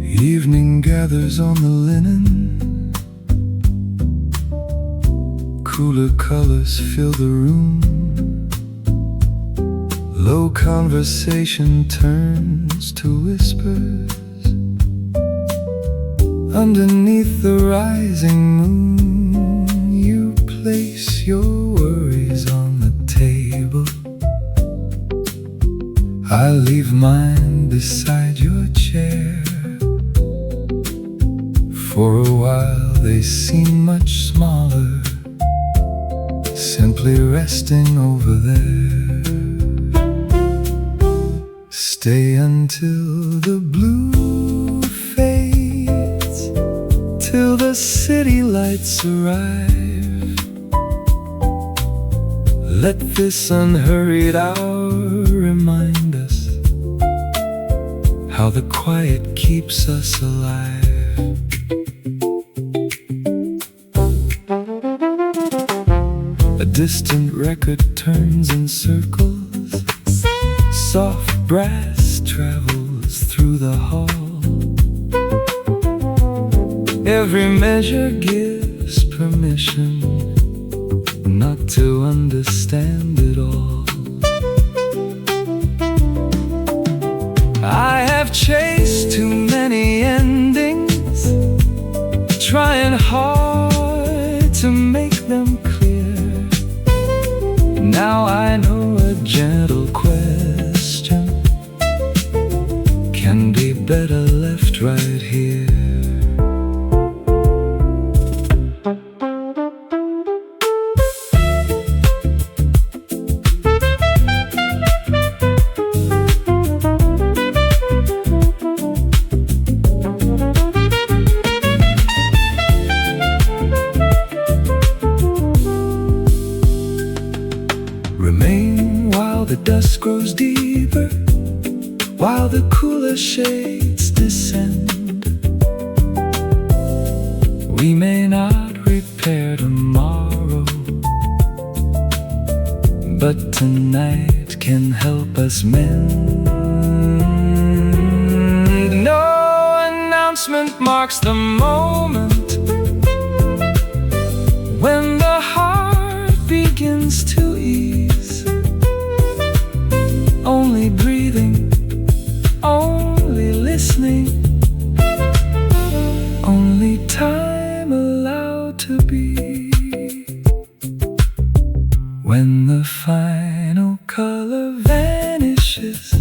Evening gathers on the linen, cooler colors fill the room. Low conversation turns to whispers underneath the rising moon. You place your worries on the table, I leave mine beside your chair. For a while they seem much smaller, simply resting over there. Stay until the blue fades, till the city lights arrive. Let this unhurried hour remind us how the quiet keeps us alive. A distant record turns in circles, soft brass travels through the hall. Every measure gives permission not to understand it all. I have chased too many endings, trying hard to make them clear. Now I know a gentle question can be better left right here. Remain while the dusk grows deeper, while the cooler shades descend. We may not repair tomorrow, but tonight can help us mend. No announcement marks the moment when the heart begins to ease. Only breathing, only listening, only time allowed to be. When the final color vanishes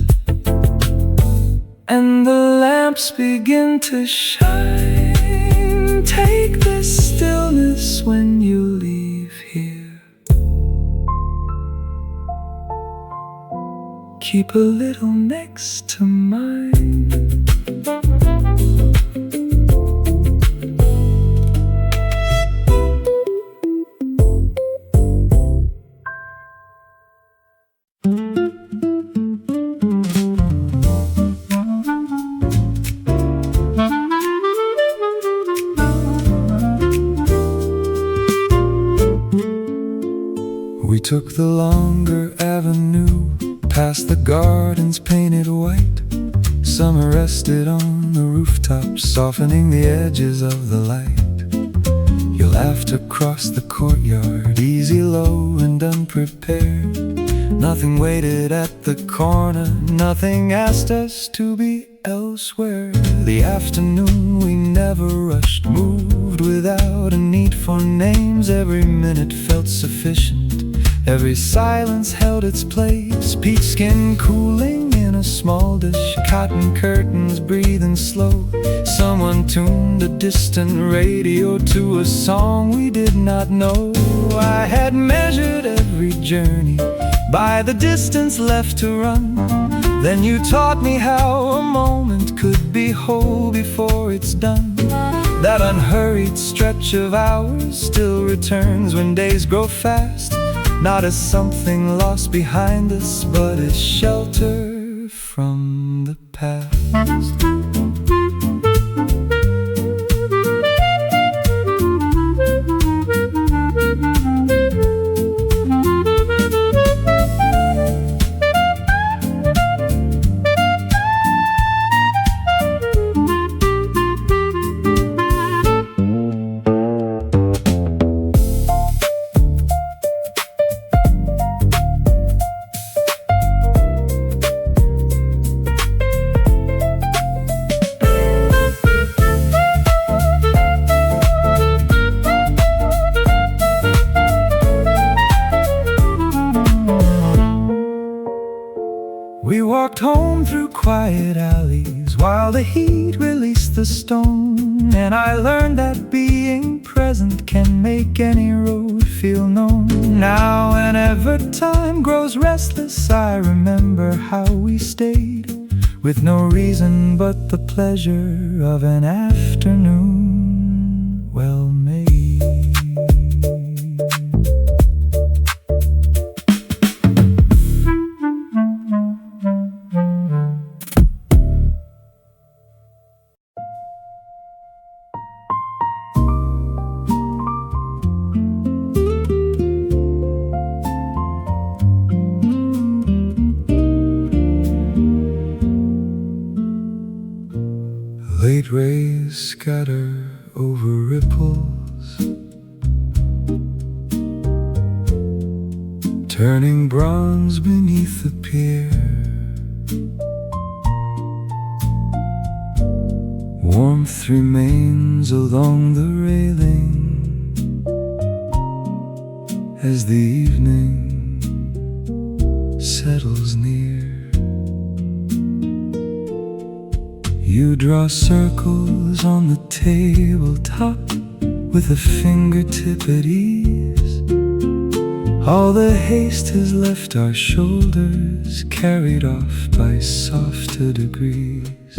and the lamps begin to shine, take this stillness when you leave here. Keep a little next to mine. We took the longer avenue, past the gardens painted white. Summer rested on the rooftop, softening the edges of the light. You laughed across the courtyard, easy, low, and unprepared. Nothing waited at the corner, nothing asked us to be elsewhere. The afternoon we never rushed, moved without a need for names. Every minute felt sufficient, every silence held its place. Peach skin cooling in a small dish, cotton curtains breathing slow. Someone tuned a distant radio to a song we did not know. I had measured every journey by the distance left to run. Then you taught me how a moment could be whole before it's done. That unhurried stretch of hours still returns when days grow fast, not as something lost behind us, but as shelter from the past. heat released the stone, and I learned that being present can make any road feel known. Now whenever time grows restless, I remember how we stayed, with no reason but the pleasure of an afternoon well made. Late rays scatter over ripples, turning bronze beneath the pier. Warmth remains along the railing as the evening settles near. You draw circles on the tabletop with a fingertip at ease. All the haste has left our shoulders, carried off by softer degrees.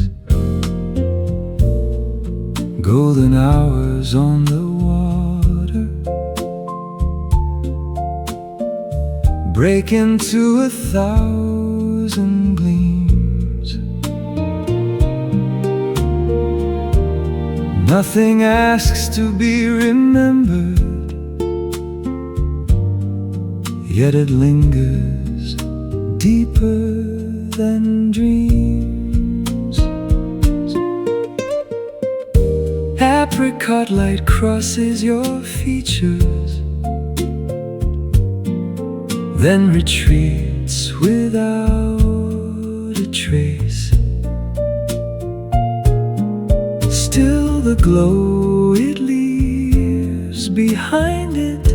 Golden hours on the water break into 1,000 gleams. Nothing asks to be remembered, yet it lingers deeper than dreams. Apricot light crosses your features, then retreats without a trace. Still the glow it leaves behind it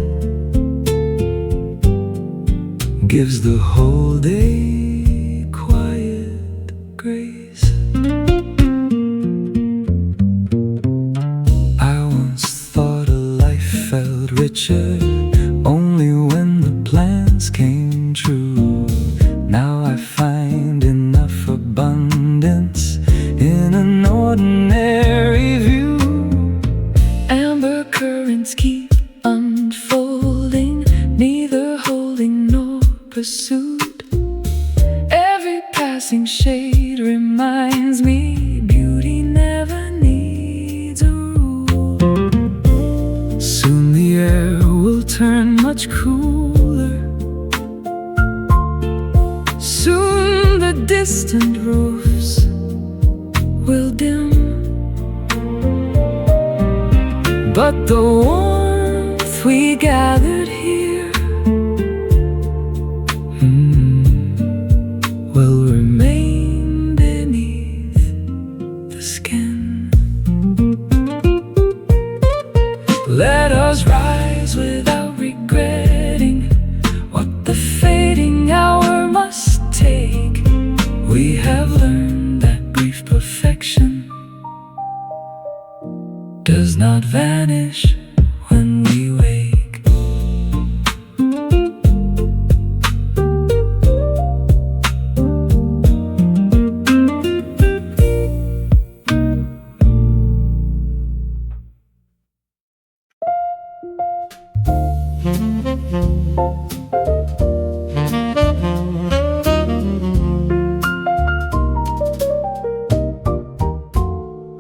gives the whole day quiet grace. I once thought a life felt richer only when the plans came true. Now I find enough abundance in an ordinary view. Amber currents keep unfolding, neither holding nor pursuit. Every passing shade reminds me beauty never needs a rule. Soon the air will turn much cooler, soon the distant roofs will dim, but the warmth we gathered here will remain beneath the skin. Let us rise without regretting what the fading hour must take. We have learned that brief perfection does not vanish when we wake.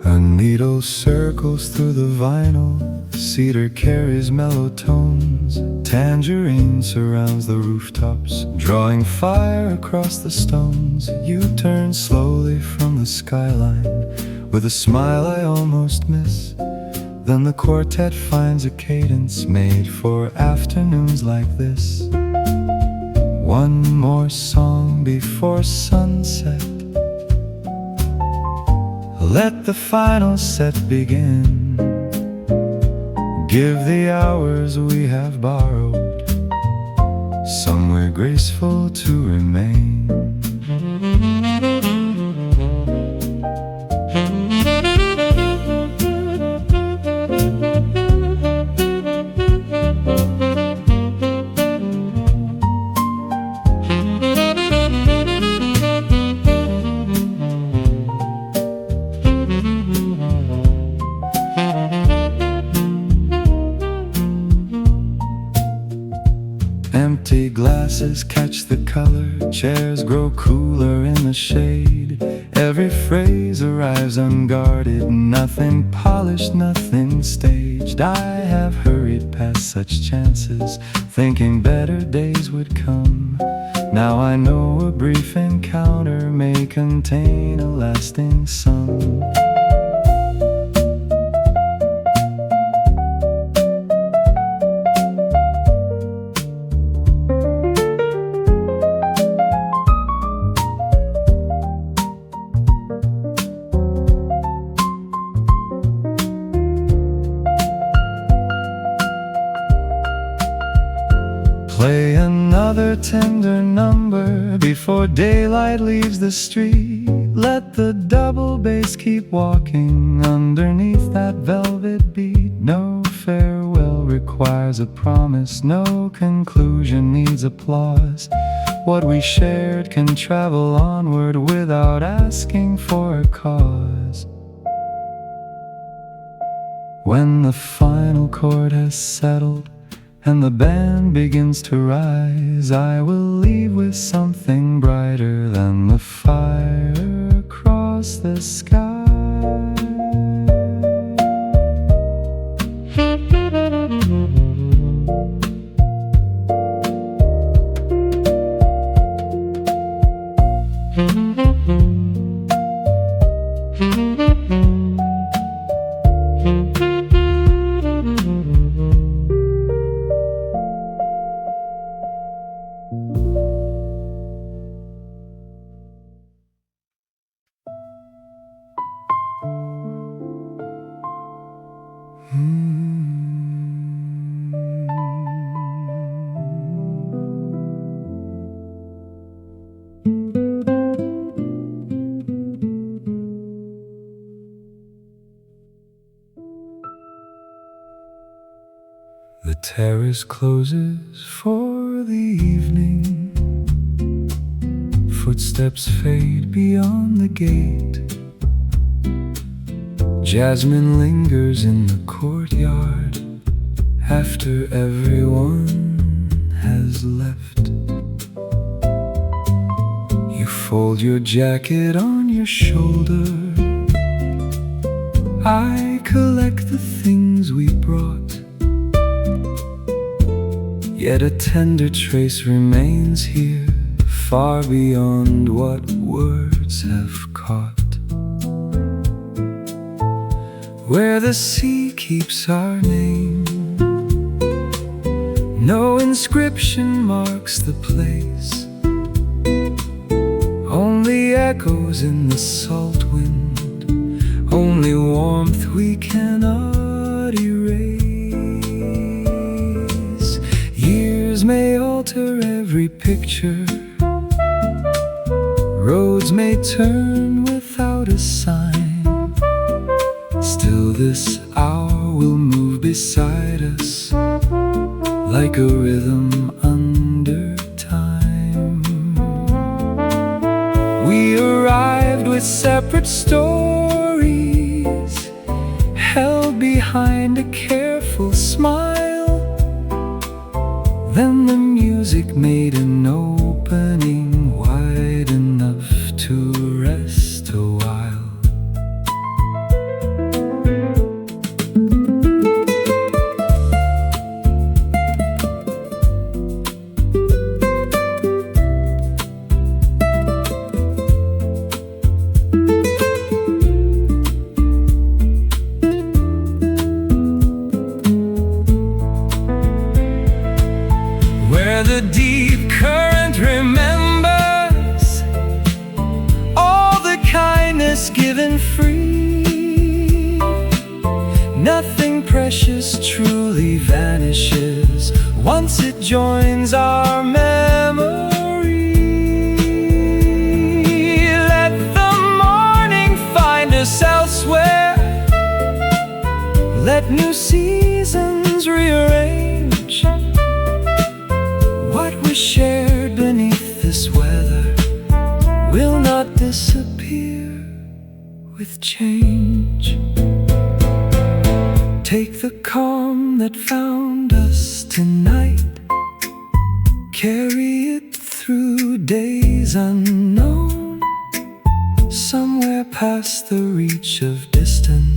A needle circles through the vinyl, cedar carries mellow tones, tangerine surrounds the rooftops, drawing fire across the stones. You turn slowly from the skyline with a smile I almost miss. Then the quartet finds a cadence made for afternoons like this. One more song before sunset, let the final set begin. Give the hours we have borrowed somewhere graceful to remain. Empty glasses catch the color, chairs grow cooler in the shade. Every phrase arrives unguarded, nothing polished, nothing staged. I have hurried past such chances, thinking better days would come. Now I know a brief encounter may contain a lasting sum. Play another tender number before daylight leaves the street. Let the double bass keep walking underneath that velvet beat. No farewell requires a promise, no conclusion needs applause. What we shared can travel onward without asking for a cause. When the final chord has settled and the band begins to rise, I will leave with something brighter than the fire across the sky. The terrace closes for the evening. Footsteps fade beyond the gate. Jasmine lingers in the courtyard after everyone has left. You fold your jacket on your shoulder. I collect the things we brought. Yet a tender trace remains here, far beyond what words have caught. Where the sea keeps our name, no inscription marks the place. Only echoes in the salt wind, only warmth we cannot erase. Years may alter every picture, roads may turn without a sign. Still this hour will move beside us like a rhythm under time. We arrived with separate stories, held behind a careful smile. Then the music made an opening wide enough to rest a while. The deep current remembers all the kindness given free. Nothing precious truly vanishes once it joins our memory. Let the morning find us elsewhere. Let new seasons rearrange what we shared beneath this weather will not disappear with change. Take the calm that found us tonight, carry it through days unknown, somewhere past the reach of distance.